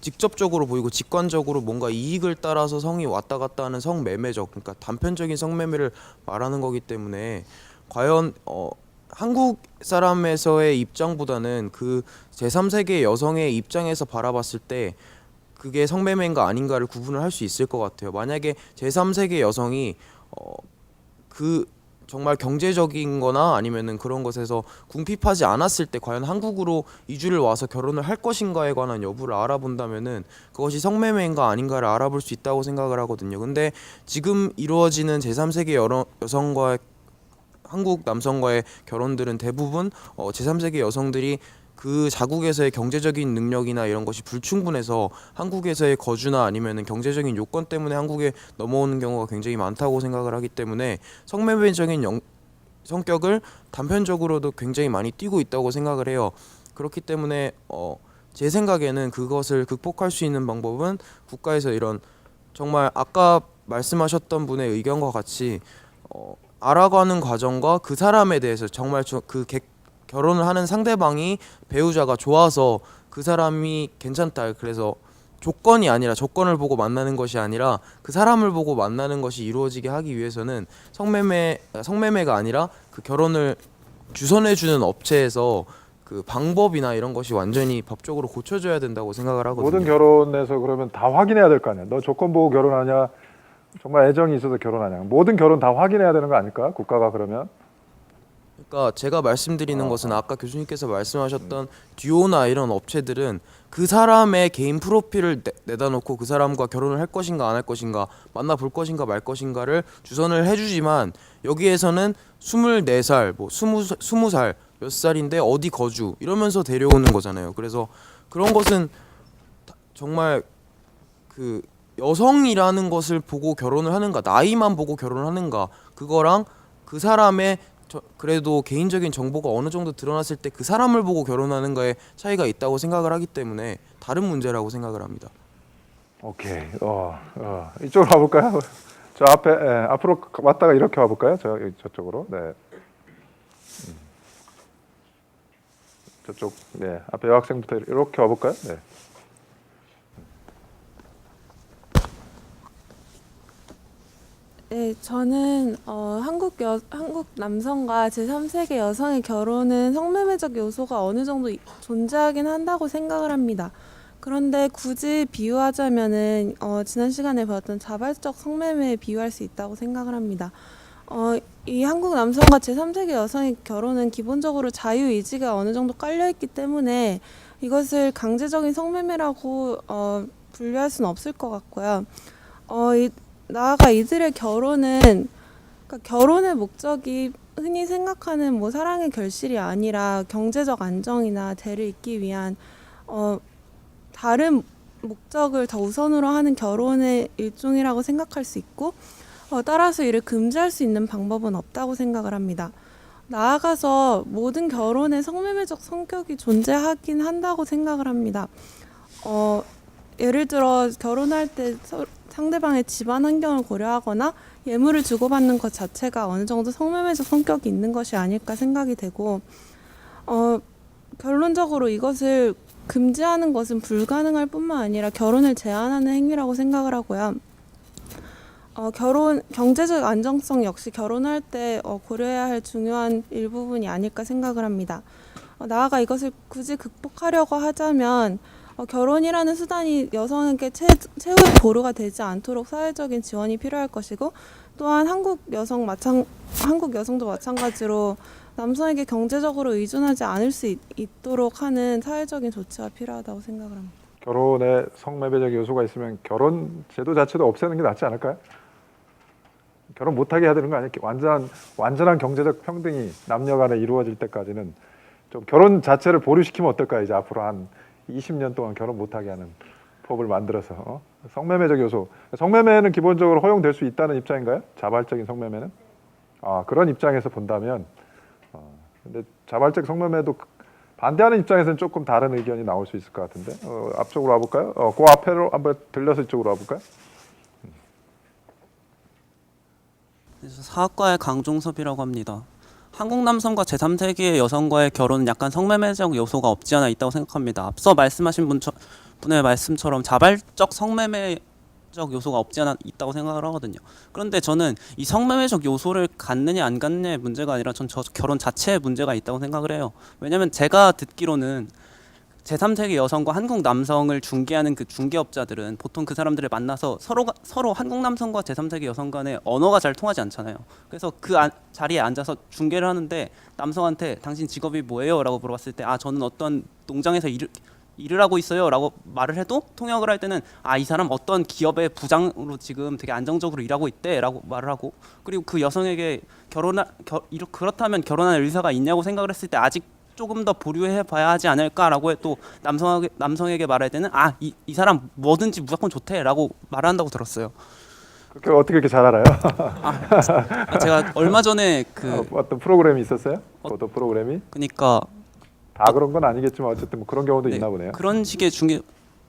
직접적으로 보이고 직관적으로 뭔가 이익을 따라서 성이 왔다 갔다 하는 성매매적, 그러니까 단편적인 성매매를 말하는 거기 때문에 과연 한국 사람에서의 입장보다는 그 제3세계 여성의 입장에서 바라봤을 때 그게 성매매인가 아닌가를 구분을 할 수 있을 것 같아요. 만약에 제3세계 여성이 그 정말 경제적인 거나 아니면은 그런 것에서 궁핍하지 않았을 때 과연 한국으로 이주를 와서 결혼을 할 것인가에 관한 여부를 알아본다면은 그것이 성매매인가 아닌가를 알아볼 수 있다고 생각을 하거든요. 근데 지금 이루어지는 제3세계 여성과의 한국 남성과의 결혼들은 대부분 제3세계 여성들이 그 자국에서의 경제적인 능력이나 이런 것이 불충분해서 한국에서의 거주나 아니면은 경제적인 요건 때문에 한국에 넘어오는 경우가 굉장히 많다고 생각을 하기 때문에 성매매적인 성격을 단편적으로도 굉장히 많이 띠고 있다고 생각을 해요. 그렇기 때문에 제 생각에는 그것을 극복할 수 있는 방법은 국가에서 이런 정말 아까 말씀하셨던 분의 의견과 같이 알아가는 과정과 그 사람에 대해서 정말 결혼을 하는 상대방이 배우자가 좋아서 그 사람이 괜찮다. 그래서 조건이 아니라 조건을 보고 만나는 것이 아니라 그 사람을 보고 만나는 것이 이루어지게 하기 위해서는 성매매가 아니라 그 결혼을 주선해주는 업체에서 그 방법이나 이런 것이 완전히 법적으로 고쳐져야 된다고 생각을 하거든요. 모든 결혼에서 그러면 다 확인해야 될 거 아니야. 너 조건 보고 결혼하냐, 정말 애정이 있어서 결혼하냐. 모든 결혼 다 확인해야 되는 거 아닐까? 국가가 그러면. 그러니까 제가 말씀드리는 것은 아까 교수님께서 말씀하셨던 듀오나 이런 업체들은 그 사람의 개인 프로필을 내다 놓고 그 사람과 결혼을 할 것인가 안 할 것인가, 만나볼 것인가 말 것인가를 주선을 해주지만 여기에서는 24살, 뭐 20살 몇 살인데 어디 거주 이러면서 데려오는 거잖아요. 그래서 그런 것은 정말 그 여성이라는 것을 보고 결혼을 하는가, 나이만 보고 결혼을 하는가, 그거랑 그 사람의 그래도 개인적인 정보가 어느 정도 드러났을 때 그 사람을 보고 결혼하는 거에 차이가 있다고 생각을 하기 때문에 다른 문제라고 생각을 합니다. 오케이. 이쪽으로 와볼까요? 저 앞에 앞으로 왔다가 이렇게 와볼까요? 저쪽으로. 네. 저쪽. 네. 앞에 여학생부터 이렇게 와볼까요? 네. 네, 저는 한국 남성과 제3세계 여성의 결혼은 성매매적 요소가 어느 정도 존재하긴 한다고 생각을 합니다. 그런데 굳이 비유하자면은 지난 시간에 배웠던 자발적 성매매에 비유할 수 있다고 생각을 합니다. 이 한국 남성과 제3세계 여성의 결혼은 기본적으로 자유의지가 어느 정도 깔려있기 때문에 이것을 강제적인 성매매라고 분류할 수는 없을 것 같고요. 나아가 이들의 결혼은 그러니까 결혼의 목적이 흔히 생각하는 뭐 사랑의 결실이 아니라 경제적 안정이나 대를 잇기 위한 다른 목적을 더 우선으로 하는 결혼의 일종이라고 생각할 수 있고 따라서 이를 금지할 수 있는 방법은 없다고 생각을 합니다. 나아가서 모든 결혼에 성매매적 성격이 존재하긴 한다고 생각을 합니다. 예를 들어 결혼할 때 상대방의 집안 환경을 고려하거나 예물을 주고받는 것 자체가 어느 정도 성매매적 성격이 있는 것이 아닐까 생각이 되고 결론적으로 이것을 금지하는 것은 불가능할 뿐만 아니라 결혼을 제한하는 행위라고 생각을 하고요. 경제적 안정성 역시 결혼할 때 고려해야 할 중요한 일부분이 아닐까 생각을 합니다. 나아가 이것을 굳이 극복하려고 하자면 결혼이라는 수단이 여성에게 최후의 보루가 되지 않도록 사회적인 지원이 필요할 것이고 또한 한국 여성도 마찬가지로 남성에게 경제적으로 의존하지 않을 수 있도록 하는 사회적인 조치가 필요하다고 생각을 합니다. 결혼에 성매매적 요소가 있으면 결혼 제도 자체도 없애는 게 낫지 않을까요? 결혼 못하게 해야 되는 거 아니에요? 완전한 경제적 평등이 남녀 간에 이루어질 때까지는 좀 결혼 자체를 보류시키면 어떨까요? 이제 앞으로 한 20년 동안 결혼 못하게 하는 법을 만들어서 성매매적 요소. 성매매는 기본적으로 허용될 수 있다는 입장인가요? 자발적인 성매매는? 그런 입장에서 본다면, 근데 자발적 성매매도 반대하는 입장에서는 조금 다른 의견이 나올 수 있을 것 같은데, 앞쪽으로 와볼까요? 그 앞에로 한번 들려서 이쪽으로 와볼까요? 사학과의 강종섭이라고 합니다. 한국 남성과 제3세기의 여성과의 결혼은 약간 성매매적 요소가 없지 않아 있다고 생각합니다. 앞서 말씀하신 분의 말씀처럼 자발적 성매매적 요소가 없지 않아 있다고 생각을 하거든요. 그런데 저는 이 성매매적 요소를 갖느냐 안 갖느냐의 문제가 아니라 전 결혼 자체에 문제가 있다고 생각을 해요. 왜냐하면 제가 듣기로는 제3세기 여성과 한국 남성을 중개하는 그 중개업자들은 보통 그 사람들을 만나서 서로 한국 남성과 제3세기 여성 간의 언어가 잘 통하지 않잖아요. 그래서 그 자리에 앉아서 중개를 하는데 남성한테 당신 직업이 뭐예요? 라고 물어봤을 때 저는 어떤 농장에서 일을 하고 있어요 라고 말을 해도 통역을 할 때는 이 사람 어떤 기업의 부장으로 지금 되게 안정적으로 일하고 있대 라고 말을 하고, 그리고 그 여성에게 그렇다면 결혼할 의사가 있냐고 생각을 했을 때 아직 조금 더 보류해 봐야 하지 않을까라고 또 남성에게 말할 때는 이 사람 뭐든지 무조건 좋대라고 말한다고 들었어요. 그렇게 어떻게 이렇게 잘 알아요? 제가 얼마 전에 어떤 프로그램이 있었어요? 어떤 프로그램이? 그러니까 다 그런 건 아니겠지만 어쨌든 뭐 그런 경우도 있나 보네요. 그런 식의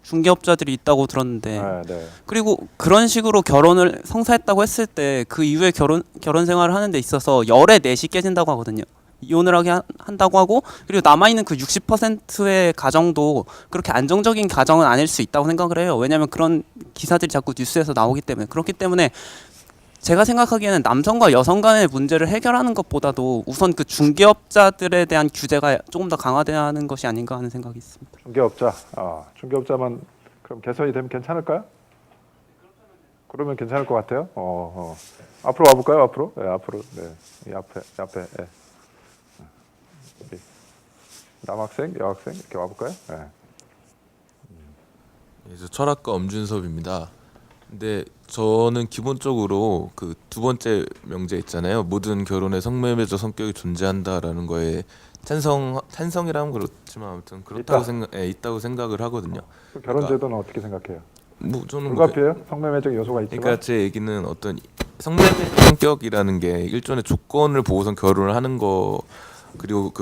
중개업자들이 있다고 들었는데, 네. 그리고 그런 식으로 결혼을 성사했다고 했을 때 그 이후에 결혼 생활을 하는 데 있어서 열의 넷이 깨진다고 하거든요. 이혼을 한다고 하고, 그리고 남아있는 그 60%의 가정도 그렇게 안정적인 가정은 아닐 수 있다고 생각을 해요. 왜냐하면 그런 기사들이 자꾸 뉴스에서 나오기 때문에. 그렇기 때문에 제가 생각하기에는 남성과 여성 간의 문제를 해결하는 것보다도 우선 그 중개업자들에 대한 규제가 조금 더 강화돼야 하는 것이 아닌가 하는 생각이 있습니다. 중개업자만 그럼 개선이 되면 괜찮을까요? 그러면 괜찮을 것 같아요. 앞으로 와볼까요? 앞으로? 네, 앞으로. 네, 이 앞에. 네. 남학생, 여학생 이렇게 와볼까요? 네. 저 철학과 엄준섭입니다. 근데 저는 기본적으로 그 두 번째 명제 있잖아요. 모든 결혼에 성매매적 성격이 존재한다라는 거에 찬성이라면 그렇지만 아무튼 그렇다고 있다고 생각을 하거든요. 결혼 제도는 어떻게 생각해요? 저는 불가피해요? 성매매적 요소가 있지만. 그러니까 제 얘기는 어떤 성매매 성격이라는 게 일종의 조건을 보고선 결혼을 하는 거, 그리고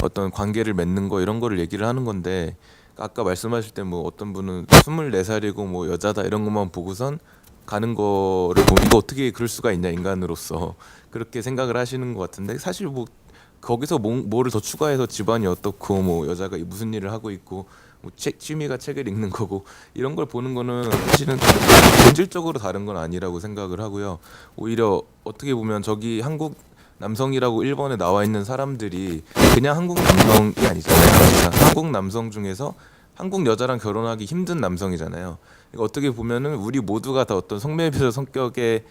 어떤 관계를 맺는 거 이런 거를 얘기를 하는 건데, 아까 말씀하실 때 뭐 어떤 분은 24살이고 뭐 여자다 이런 것만 보고선 가는 거를 보면 이거 어떻게 그럴 수가 있냐 인간으로서 그렇게 생각을 하시는 것 같은데, 사실 뭐 거기서 뭐를 더 추가해서 집안이 어떻고 뭐 여자가 무슨 일을 하고 있고 뭐 취미가 책을 읽는 거고 이런 걸 보는 거는 사실은 본질적으로 다른 건 아니라고 생각을 하고요. 오히려 어떻게 보면 저기 한국 남성이라고 1번에 나와 있는 사람들이 그냥 한국 남성이 아니잖아요. 그러니까 한국 남성 중에서 한국 여자랑 결혼하기 힘든 남성이잖아요. 그러니까 어떻게 보면은 우리 모두가 다 어떤 성매매적 성격의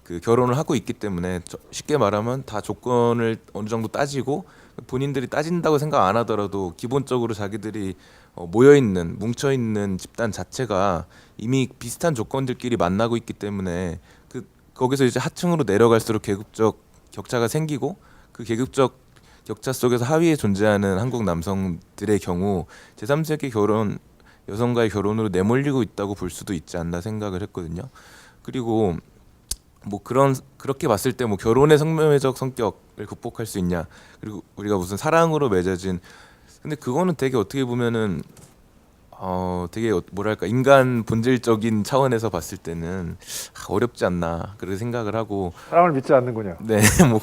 그 결혼을 하고 있기 때문에 쉽게 말하면 다 조건을 어느 정도 따지고 본인들이 따진다고 생각 안 하더라도 기본적으로 자기들이 모여있는 뭉쳐있는 집단 자체가 이미 비슷한 조건들끼리 만나고 있기 때문에 거기서 이제 하층으로 내려갈수록 계급적 격차가 생기고, 그 계급적 격차 속에서 하위에 존재하는 한국 남성들의 경우 제3세기 여성과의 결혼으로 내몰리고 있다고 볼 수도 있지 않나 생각을 했거든요. 그리고 뭐 그렇게 봤을 때 뭐 결혼의 성매매적 성격을 극복할 수 있냐, 그리고 우리가 무슨 사랑으로 맺어진, 근데 그거는 되게 어떻게 보면은 되게 뭐랄까 인간 본질적인 차원에서 봤을 때는 어렵지 않나 그렇게 생각을 하고. 사랑을 믿지 않는군요. 네, 뭐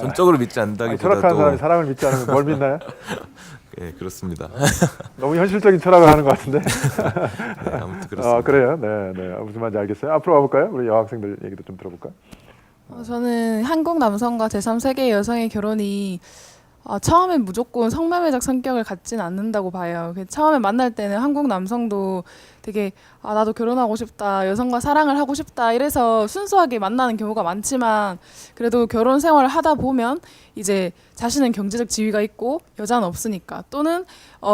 전적으로 믿지 않는다기보다도. 철학하는 사람이 사랑을 믿지 않으면 뭘 믿나요? 네, 그렇습니다. 너무 현실적인 철학을 하는 것 같은데. 네, 아무튼 그렇습니다. 그래요. 네. 무슨 말인지 알겠어요. 앞으로 와볼까요? 우리 여학생들 얘기도 좀 들어볼까요? 저는 한국 남성과 제3세계 여성의 결혼이 처음엔 무조건 성매매적 성격을 갖진 않는다고 봐요. 처음에 만날 때는 한국 남성도 되게 나도 결혼하고 싶다, 여성과 사랑을 하고 싶다 이래서 순수하게 만나는 경우가 많지만, 그래도 결혼 생활을 하다 보면 이제 자신은 경제적 지위가 있고 여자는 없으니까, 또는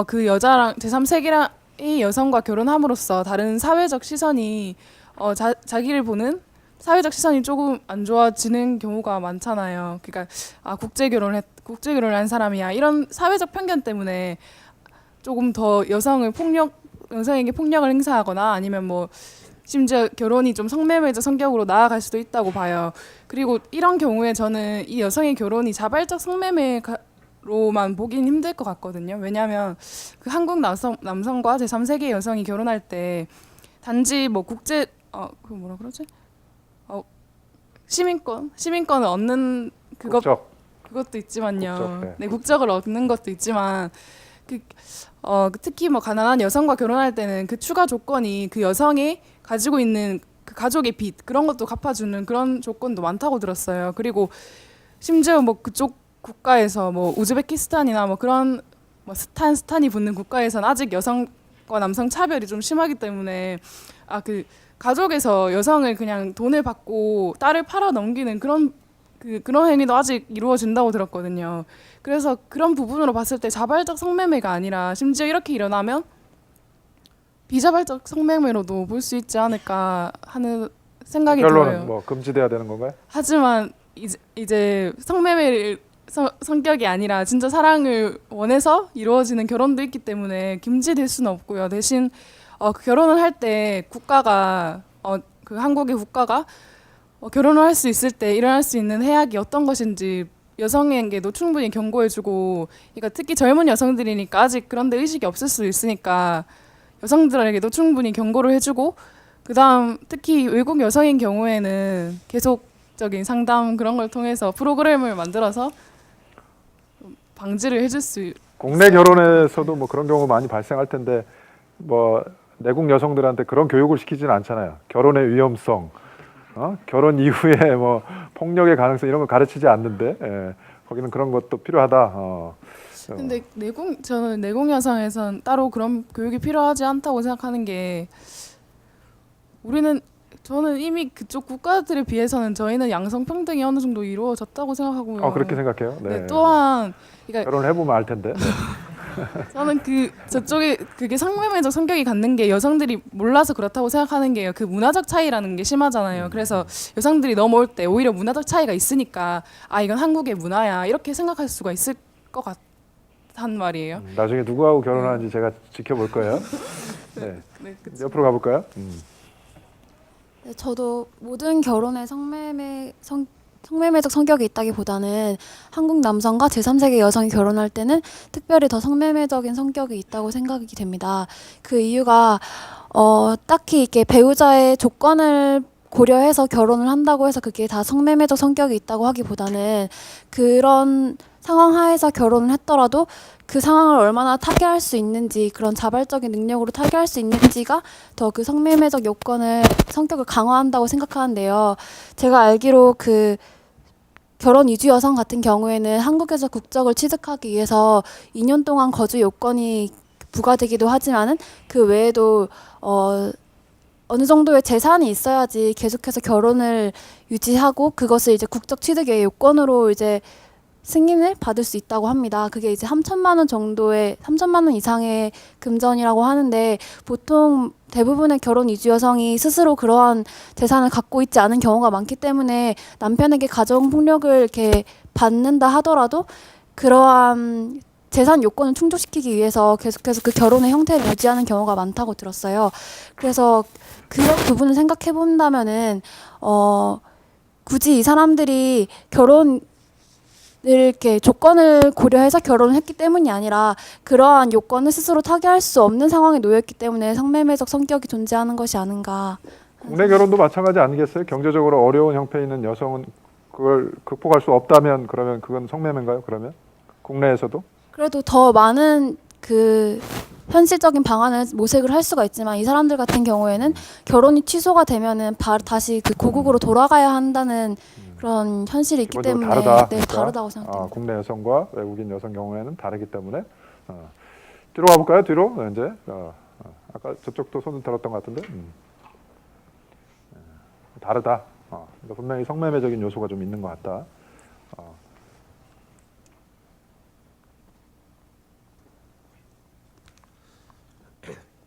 그 여자랑 제3세기의 여성과 결혼함으로써 다른 사회적 시선이 자기를 보는 사회적 시선이 조금 안 좋아지는 경우가 많잖아요. 그러니까 국제 결혼을 한 사람이야, 이런 사회적 편견 때문에 조금 더 여성을 여성에게 폭력을 행사하거나 아니면 뭐 심지어 결혼이 좀 성매매적 성격으로 나아갈 수도 있다고 봐요. 그리고 이런 경우에 저는 이 여성의 결혼이 자발적 성매매로만 보긴 힘들 것 같거든요. 왜냐하면 그 한국 남성과 제3세계 여성이 결혼할 때 단지 뭐 국제 그 뭐라 그러지? 시민권을 얻는 국적. 그것도 있지만요. 국적, 네. 네, 국적을 얻는 것도 있지만 특히 뭐 가난한 여성과 결혼할 때는 그 추가 조건이 그 여성이 가지고 있는 그 가족의 빚 그런 것도 갚아주는 그런 조건도 많다고 들었어요. 그리고 심지어 뭐 그쪽 국가에서 뭐 우즈베키스탄이나 뭐 그런 뭐 스탄이 붙는 국가에서는 아직 여성과 남성 차별이 좀 심하기 때문에 그 가족에서 여성을 그냥 돈을 받고 딸을 팔아 넘기는 그런 행위도 아직 이루어진다고 들었거든요. 그래서 그런 부분으로 봤을 때 자발적 성매매가 아니라 심지어 이렇게 일어나면 비자발적 성매매로도 볼 수 있지 않을까 하는 생각이 결론은 들어요. 뭐 금지돼야 되는 건가요? 하지만 이제 성매매를 성격이 아니라 진짜 사랑을 원해서 이루어지는 결혼도 있기 때문에 금지될 수는 없고요. 대신 그 결혼을 할 때 국가가 그 한국의 국가가 결혼을 할 수 있을 때 일어날 수 있는 해악이 어떤 것인지 여성에게도 충분히 경고해주고, 그러니까 특히 젊은 여성들이니까 아직 그런데 의식이 없을 수 있으니까 여성들에게도 충분히 경고를 해주고, 그다음 특히 외국 여성인 경우에는 계속적인 상담 그런 걸 통해서 프로그램을 만들어서 방지를 해줄 수 국내 결혼에서도 뭐 그런 경우 많이 발생할 텐데 뭐 내국 여성들한테 그런 교육을 시키지는 않잖아요. 결혼의 위험성, 결혼 이후에 뭐 폭력의 가능성 이런 걸 가르치지 않는데 거기는 그런 것도 필요하다. 근데 저는 내국 여성에선 따로 그런 교육이 필요하지 않다고 생각하는 게, 저는 이미 그쪽 국가들에 비해서는 저희는 양성평등이 어느 정도 이루어졌다고 생각하고요. 그렇게 생각해요. 네. 네, 또한 그러니까 결혼을 해보면 알 텐데. 네. 저는 저쪽에 그게 성매매적 성격이 갖는 게 여성들이 몰라서 그렇다고 생각하는 게요. 그 문화적 차이라는 게 심하잖아요. 그래서 여성들이 넘어올 때 오히려 문화적 차이가 있으니까 이건 한국의 문화야 이렇게 생각할 수가 있을 것 같단 말이에요. 나중에 누구하고 결혼하는지 제가 지켜볼 거예요. 네. 네, 그쵸. 옆으로 가볼까요? 네, 저도 모든 결혼에 성매매적 성격이 있다기보다는 한국 남성과 제3세계 여성이 결혼할 때는 특별히 더 성매매적인 성격이 있다고 생각이 됩니다. 그 이유가 딱히 이렇게 배우자의 조건을 고려해서 결혼을 한다고 해서 그게 다 성매매적 성격이 있다고 하기보다는 그런 상황 하에서 결혼을 했더라도 그 상황을 얼마나 타개할 수 있는지, 그런 자발적인 능력으로 타개할 수 있는지가 더 그 성매매적 성격을 강화한다고 생각하는데요. 제가 알기로 그 결혼 이주 여성 같은 경우에는 한국에서 국적을 취득하기 위해서 2년 동안 거주 요건이 부과되기도 하지만은 그 외에도 어느 정도의 재산이 있어야지 계속해서 결혼을 유지하고 그것을 이제 국적 취득의 요건으로 이제 승인을 받을 수 있다고 합니다. 그게 이제 3천만 원 이상의 금전이라고 하는데, 보통 대부분의 결혼 이주 여성이 스스로 그러한 재산을 갖고 있지 않은 경우가 많기 때문에 남편에게 가정 폭력을 이렇게 받는다 하더라도 그러한 재산 요건을 충족시키기 위해서 계속해서 그 결혼의 형태를 유지하는 경우가 많다고 들었어요. 그래서 그런 부분을 생각해 본다면은 굳이 이 사람들이 이렇게 조건을 고려해서 결혼을 했기 때문이 아니라 그러한 요건을 스스로 타개할 수 없는 상황에 놓였기 때문에 성매매적 성격이 존재하는 것이 아닌가. 국내 결혼도 마찬가지 아니겠어요? 경제적으로 어려운 형편에 있는 여성은 그걸 극복할 수 없다면 그러면 그건 성매매인가요? 그러면 국내에서도? 그래도 더 많은 그 현실적인 방안을 모색을 할 수가 있지만 이 사람들 같은 경우에는 결혼이 취소가 되면은 다시 그 고국으로 돌아가야 한다는 그런 현실이 있기 때문에 다르다. 네, 다르다고 생각합니다. 국내 여성과 외국인 여성 경우에는 다르기 때문에 뒤로 가볼까요? 뒤로 이제 아까 저쪽도 손을 들었던 것 같은데 다르다. 그러니까 분명히 성매매적인 요소가 좀 있는 것 같다.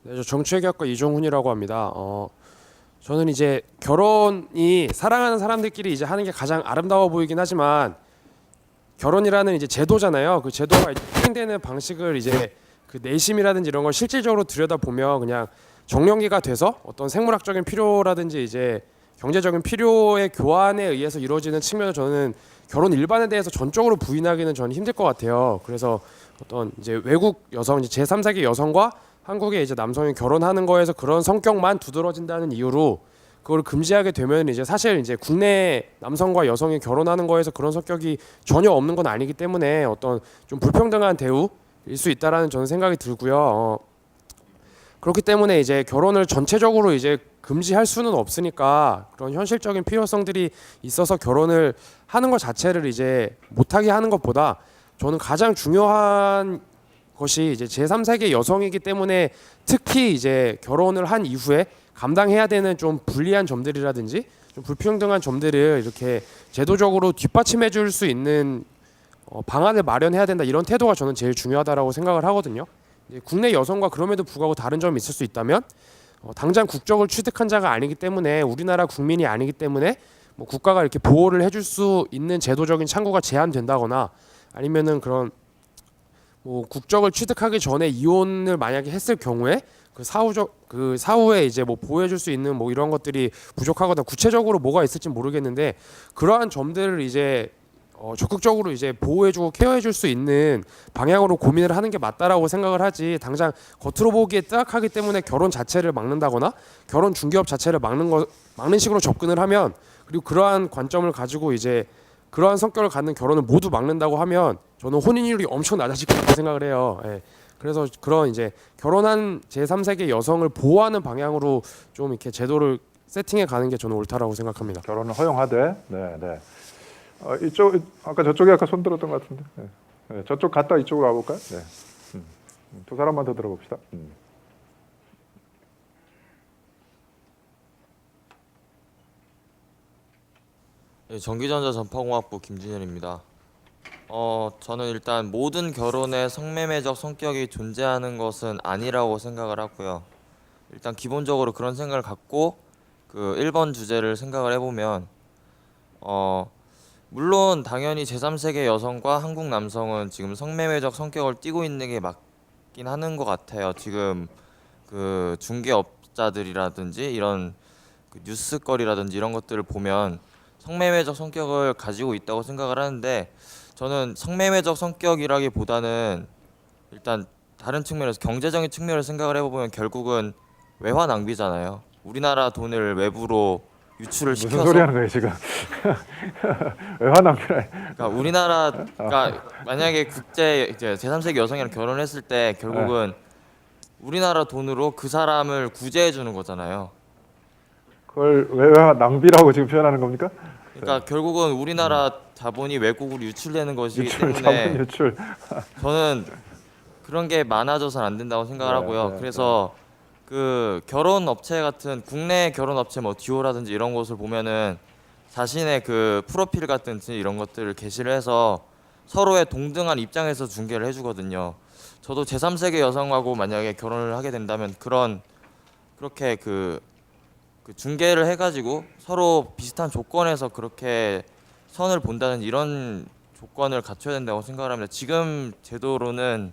네, 저 정치외교학과 이종훈이라고 합니다. 저는 이제 결혼이 사랑하는 사람들끼리 이제 하는 게 가장 아름다워 보이긴 하지만 결혼이라는 이제 제도잖아요. 그 제도가 이제 행되는 방식을 이제 그 내심이라든지 이런 걸 실질적으로 들여다보면 그냥 정년기가 돼서 어떤 생물학적인 필요라든지 이제 경제적인 필요의 교환에 의해서 이루어지는 측면을 저는 결혼 일반에 대해서 전적으로 부인하기는 저는 힘들 것 같아요. 그래서 어떤 이제 외국 여성, 이제 제3세계 여성과 한국의 이제 남성이 결혼하는 거에서 그런 성격만 두드러진다는 이유로 그걸 금지하게 되면 이제 사실 이제 국내 남성과 여성이 결혼하는 거에서 그런 성격이 전혀 없는 건 아니기 때문에 어떤 좀 불평등한 대우일 수 있다라는 저는 생각이 들고요. 그렇기 때문에 이제 결혼을 전체적으로 이제 금지할 수는 없으니까 그런 현실적인 필요성들이 있어서 결혼을 하는 것 자체를 이제 못하게 하는 것보다 저는 가장 중요한 것이 이제 제3세계 여성이기 때문에 특히 이제 결혼을 한 이후에 감당해야 되는 좀 불리한 점들이라든지 좀 불평등한 점들을 이렇게 제도적으로 뒷받침해 줄 수 있는 방안을 마련해야 된다, 이런 태도가 저는 제일 중요하다라고 생각을 하거든요. 국내 여성과 그럼에도 불구하고 다른 점이 있을 수 있다면 당장 국적을 취득한 자가 아니기 때문에 우리나라 국민이 아니기 때문에 뭐 국가가 이렇게 보호를 해줄 수 있는 제도적인 창구가 제한된다거나 아니면은 그런 뭐 국적을 취득하기 전에 이혼을 만약에 했을 경우에 그 사후에 이제 뭐 보호해줄 수 있는 뭐 이런 것들이 부족하거나 구체적으로 뭐가 있을지 모르겠는데 그러한 점들을 이제 적극적으로 이제 보호해주고 케어해줄 수 있는 방향으로 고민을 하는 게 맞다라고 생각을 하지, 당장 겉으로 보기에 뜨악하기 때문에 결혼 자체를 막는다거나 결혼 중개업 자체를 막는 식으로 접근을 하면, 그리고 그러한 관점을 가지고 이제 그러한 성격을 갖는 결혼을 모두 막는다고 하면 저는 혼인율이 엄청 낮아질 거라고 생각을 해요. 예. 그래서 그런 이제 결혼한 제3세계 여성을 보호하는 방향으로 좀 이렇게 제도를 세팅해 가는 게 저는 옳다라고 생각합니다. 결혼을 허용하되, 네. 이쪽 아까 저쪽에 아까 손 들었던 것 같은데, 네. 저쪽 갔다 이쪽으로 가볼까요? 네. 두 사람만 더 들어봅시다. 네, 전기전자 전파공학부 김진현입니다. 저는 일단 모든 결혼에 성매매적 성격이 존재하는 것은 아니라고 생각을 하고요. 일단 기본적으로 그런 생각을 갖고 그 1번 주제를 생각을 해보면 물론 당연히 제3세계 여성과 한국 남성은 지금 성매매적 성격을 띠고 있는 게 맞긴 하는 것 같아요. 지금 그 중개업자들이라든지 이런 그 뉴스거리라든지 이런 것들을 보면 성매매적 성격을 가지고 있다고 생각을 하는데, 저는 성매매적 성격이라기보다는 일단 다른 측면에서 경제적인 측면을 생각을 해보면 결국은 외화 낭비잖아요. 우리나라 돈을 외부로 유출을 무슨 시켜서, 소리 하는 거예요 지금? 외화 낭비라. 그러니까 우리나라가 만약에 국제 이제 제3세계 여성이랑 결혼했을 때 결국은 우리나라 돈으로 그 사람을 구제해 주는 거잖아요. 그걸 외화 낭비라고 지금 표현하는 겁니까? 그러니까 결국은 우리나라 자본이 외국으로 유출되는 것이기 자본 때문에 유출. 저는 그런 게 많아져서는 안 된다고 생각을 하고요. 그래서 그 결혼 업체 같은 국내 결혼 업체 뭐 듀오라든지 이런 곳을 보면은 자신의 그 프로필 같은 이런 것들을 게시를 해서 서로의 동등한 입장에서 중개를 해주거든요. 저도 제3세계 여성하고 만약에 결혼을 하게 된다면 그렇게 그 중개를 해가지고 서로 비슷한 조건에서 그렇게 선을 본다는 이런 조건을 갖춰야 된다고 생각을 합니다. 지금 제도로는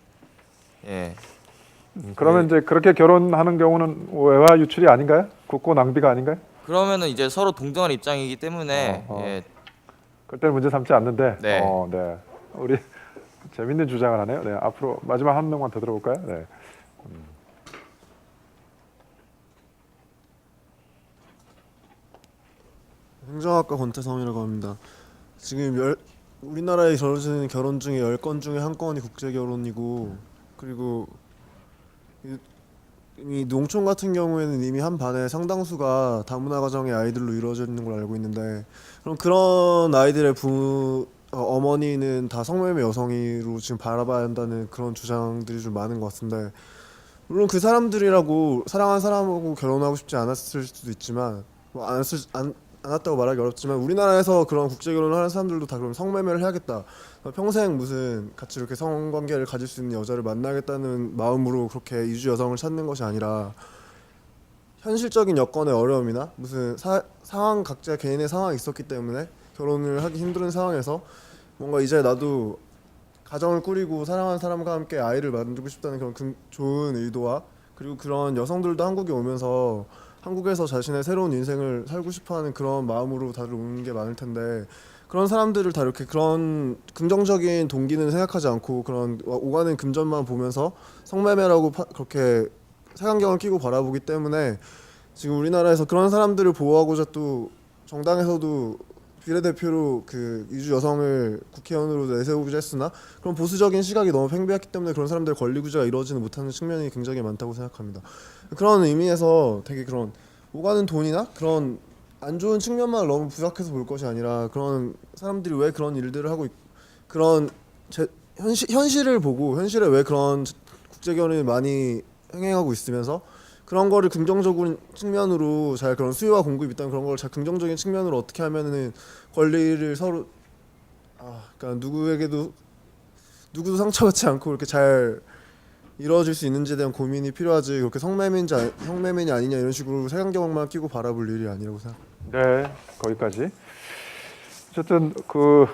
그러면 이제 그렇게 결혼하는 경우는 외화 유출이 아닌가요? 국고 낭비가 아닌가요? 그러면은 이제 서로 동등한 입장이기 때문에 그때는 문제 삼지 않는데. 네. 네. 우리 재밌는 주장을 하네요. 네. 앞으로 마지막 한 명만 더 들어볼까요? 네. 행정학과 권태성이라고 합니다. 지금 우리나라에 벌어지는 결혼 중에 10건 중에 한 건이 국제 결혼이고, 그리고 이 농촌 같은 경우에는 이미 한 반의 상당수가 다문화 가정의 아이들로 이루어져 있는 걸 알고 있는데, 그럼 그런 아이들의 어머니는 다 성매매 여성으로 지금 바라봐야 한다는 그런 주장들이 좀 많은 것 같은데, 물론 그 사람들이라고 사랑한 사람하고 결혼하고 싶지 않았을 수도 있지만, 뭐 않았다고 말하기 어렵지만 우리나라에서 그런 국제 결혼을 하는 사람들도 다 그럼 성매매를 해야겠다, 평생 무슨 같이 이렇게 성관계를 가질 수 있는 여자를 만나겠다는 마음으로 그렇게 이주 여성을 찾는 것이 아니라, 현실적인 여건의 어려움이나 무슨 상황, 각자 개인의 상황이 있었기 때문에 결혼을 하기 힘든 상황에서 뭔가 이제 나도 가정을 꾸리고 사랑하는 사람과 함께 아이를 만들고 싶다는 그런 좋은 의도와 그리고 그런 여성들도 한국에 오면서 한국에서 자신의 새로운 인생을 살고 싶어하는 그런 마음으로 다들 오는 게 많을 텐데 그런 사람들을 다 이렇게 그런 긍정적인 동기는 생각하지 않고 그런 오가는 금전만 보면서 성매매라고 그렇게 색안경을 끼고 바라보기 때문에 지금 우리나라에서 그런 사람들을 보호하고자 또 정당에서도 비례대표로 그 이주 여성을 국회의원으로 내세우고자 했으나 그런 보수적인 시각이 너무 팽배했기 때문에 그런 사람들의 권리 구제가 이루어지는 못하는 측면이 굉장히 많다고 생각합니다. 그런 의미에서 되게 그런 오가는 돈이나 그런 안 좋은 측면만 너무 부각해서 볼 것이 아니라 그런 사람들이 왜 그런 일들을 하고 그런 현실을 보고 현실에 왜 그런 국제결혼이 많이 행행하고 있으면서 그런 거를 긍정적인 측면으로 잘 그런 수요와 공급이 있다면 그런 걸 잘 긍정적인 측면으로 어떻게 하면은 권리를 서로 그러니까 누구도 상처받지 않고 이렇게 잘 이루어질 수 있는지에 대한 고민이 필요하지 그렇게 성매매냐 아니냐 이런 식으로 색안경만 끼고 바라볼 일이 아니라고 생각합니다. 네, 거기까지. 어쨌든 그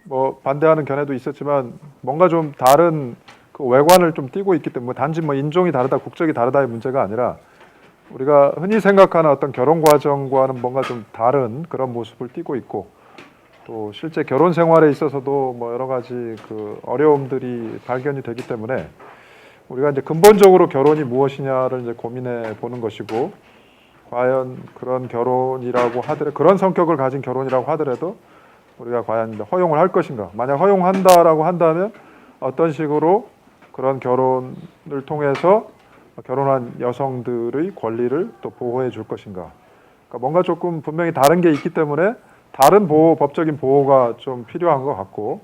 뭐 반대하는 견해도 있었지만 뭔가 좀 다른 그 외관을 좀 띠고 있기 때문에 단지 뭐 인종이 다르다, 국적이 다르다의 문제가 아니라 우리가 흔히 생각하는 어떤 결혼 과정과는 뭔가 좀 다른 그런 모습을 띠고 있고 또 실제 결혼 생활에 있어서도 뭐 여러 가지 그 어려움들이 발견이 되기 때문에 우리가 이제 근본적으로 결혼이 무엇이냐를 이제 고민해 보는 것이고 과연 그런 결혼이라고 하더라도 그런 성격을 가진 결혼이라고 하더라도 우리가 과연 허용을 할 것인가? 만약 허용한다라고 한다면 어떤 식으로 그런 결혼을 통해서 결혼한 여성들의 권리를 또 보호해 줄 것인가? 그러니까 뭔가 조금 분명히 다른 게 있기 때문에 다른 보호, 법적인 보호가 좀 필요한 것 같고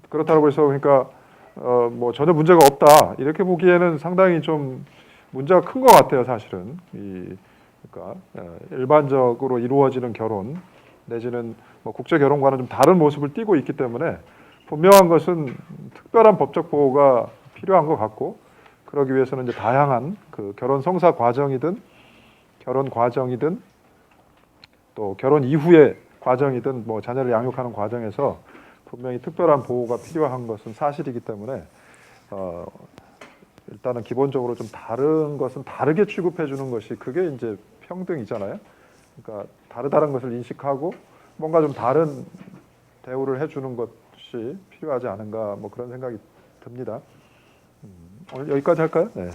그렇다고 해서 그러니까 뭐 전혀 문제가 없다 이렇게 보기에는 상당히 좀 문제가 큰 것 같아요, 사실은. 그러니까 일반적으로 이루어지는 결혼 내지는 뭐 국제 결혼과는 좀 다른 모습을 띠고 있기 때문에 분명한 것은 특별한 법적 보호가 필요한 것 같고 그러기 위해서는 이제 다양한 그 결혼 성사 과정이든 결혼 과정이든 또 결혼 이후의 과정이든 뭐 자녀를 양육하는 과정에서 분명히 특별한 보호가 필요한 것은 사실이기 때문에 일단은 기본적으로 좀 다른 것은 다르게 취급해 주는 것이 그게 이제 평등이잖아요. 그러니까 다르다는 것을 인식하고 뭔가 좀 다른 대우를 해주는 것이 필요하지 않은가 뭐 그런 생각이 듭니다. 오늘 여기까지 할까요? 네.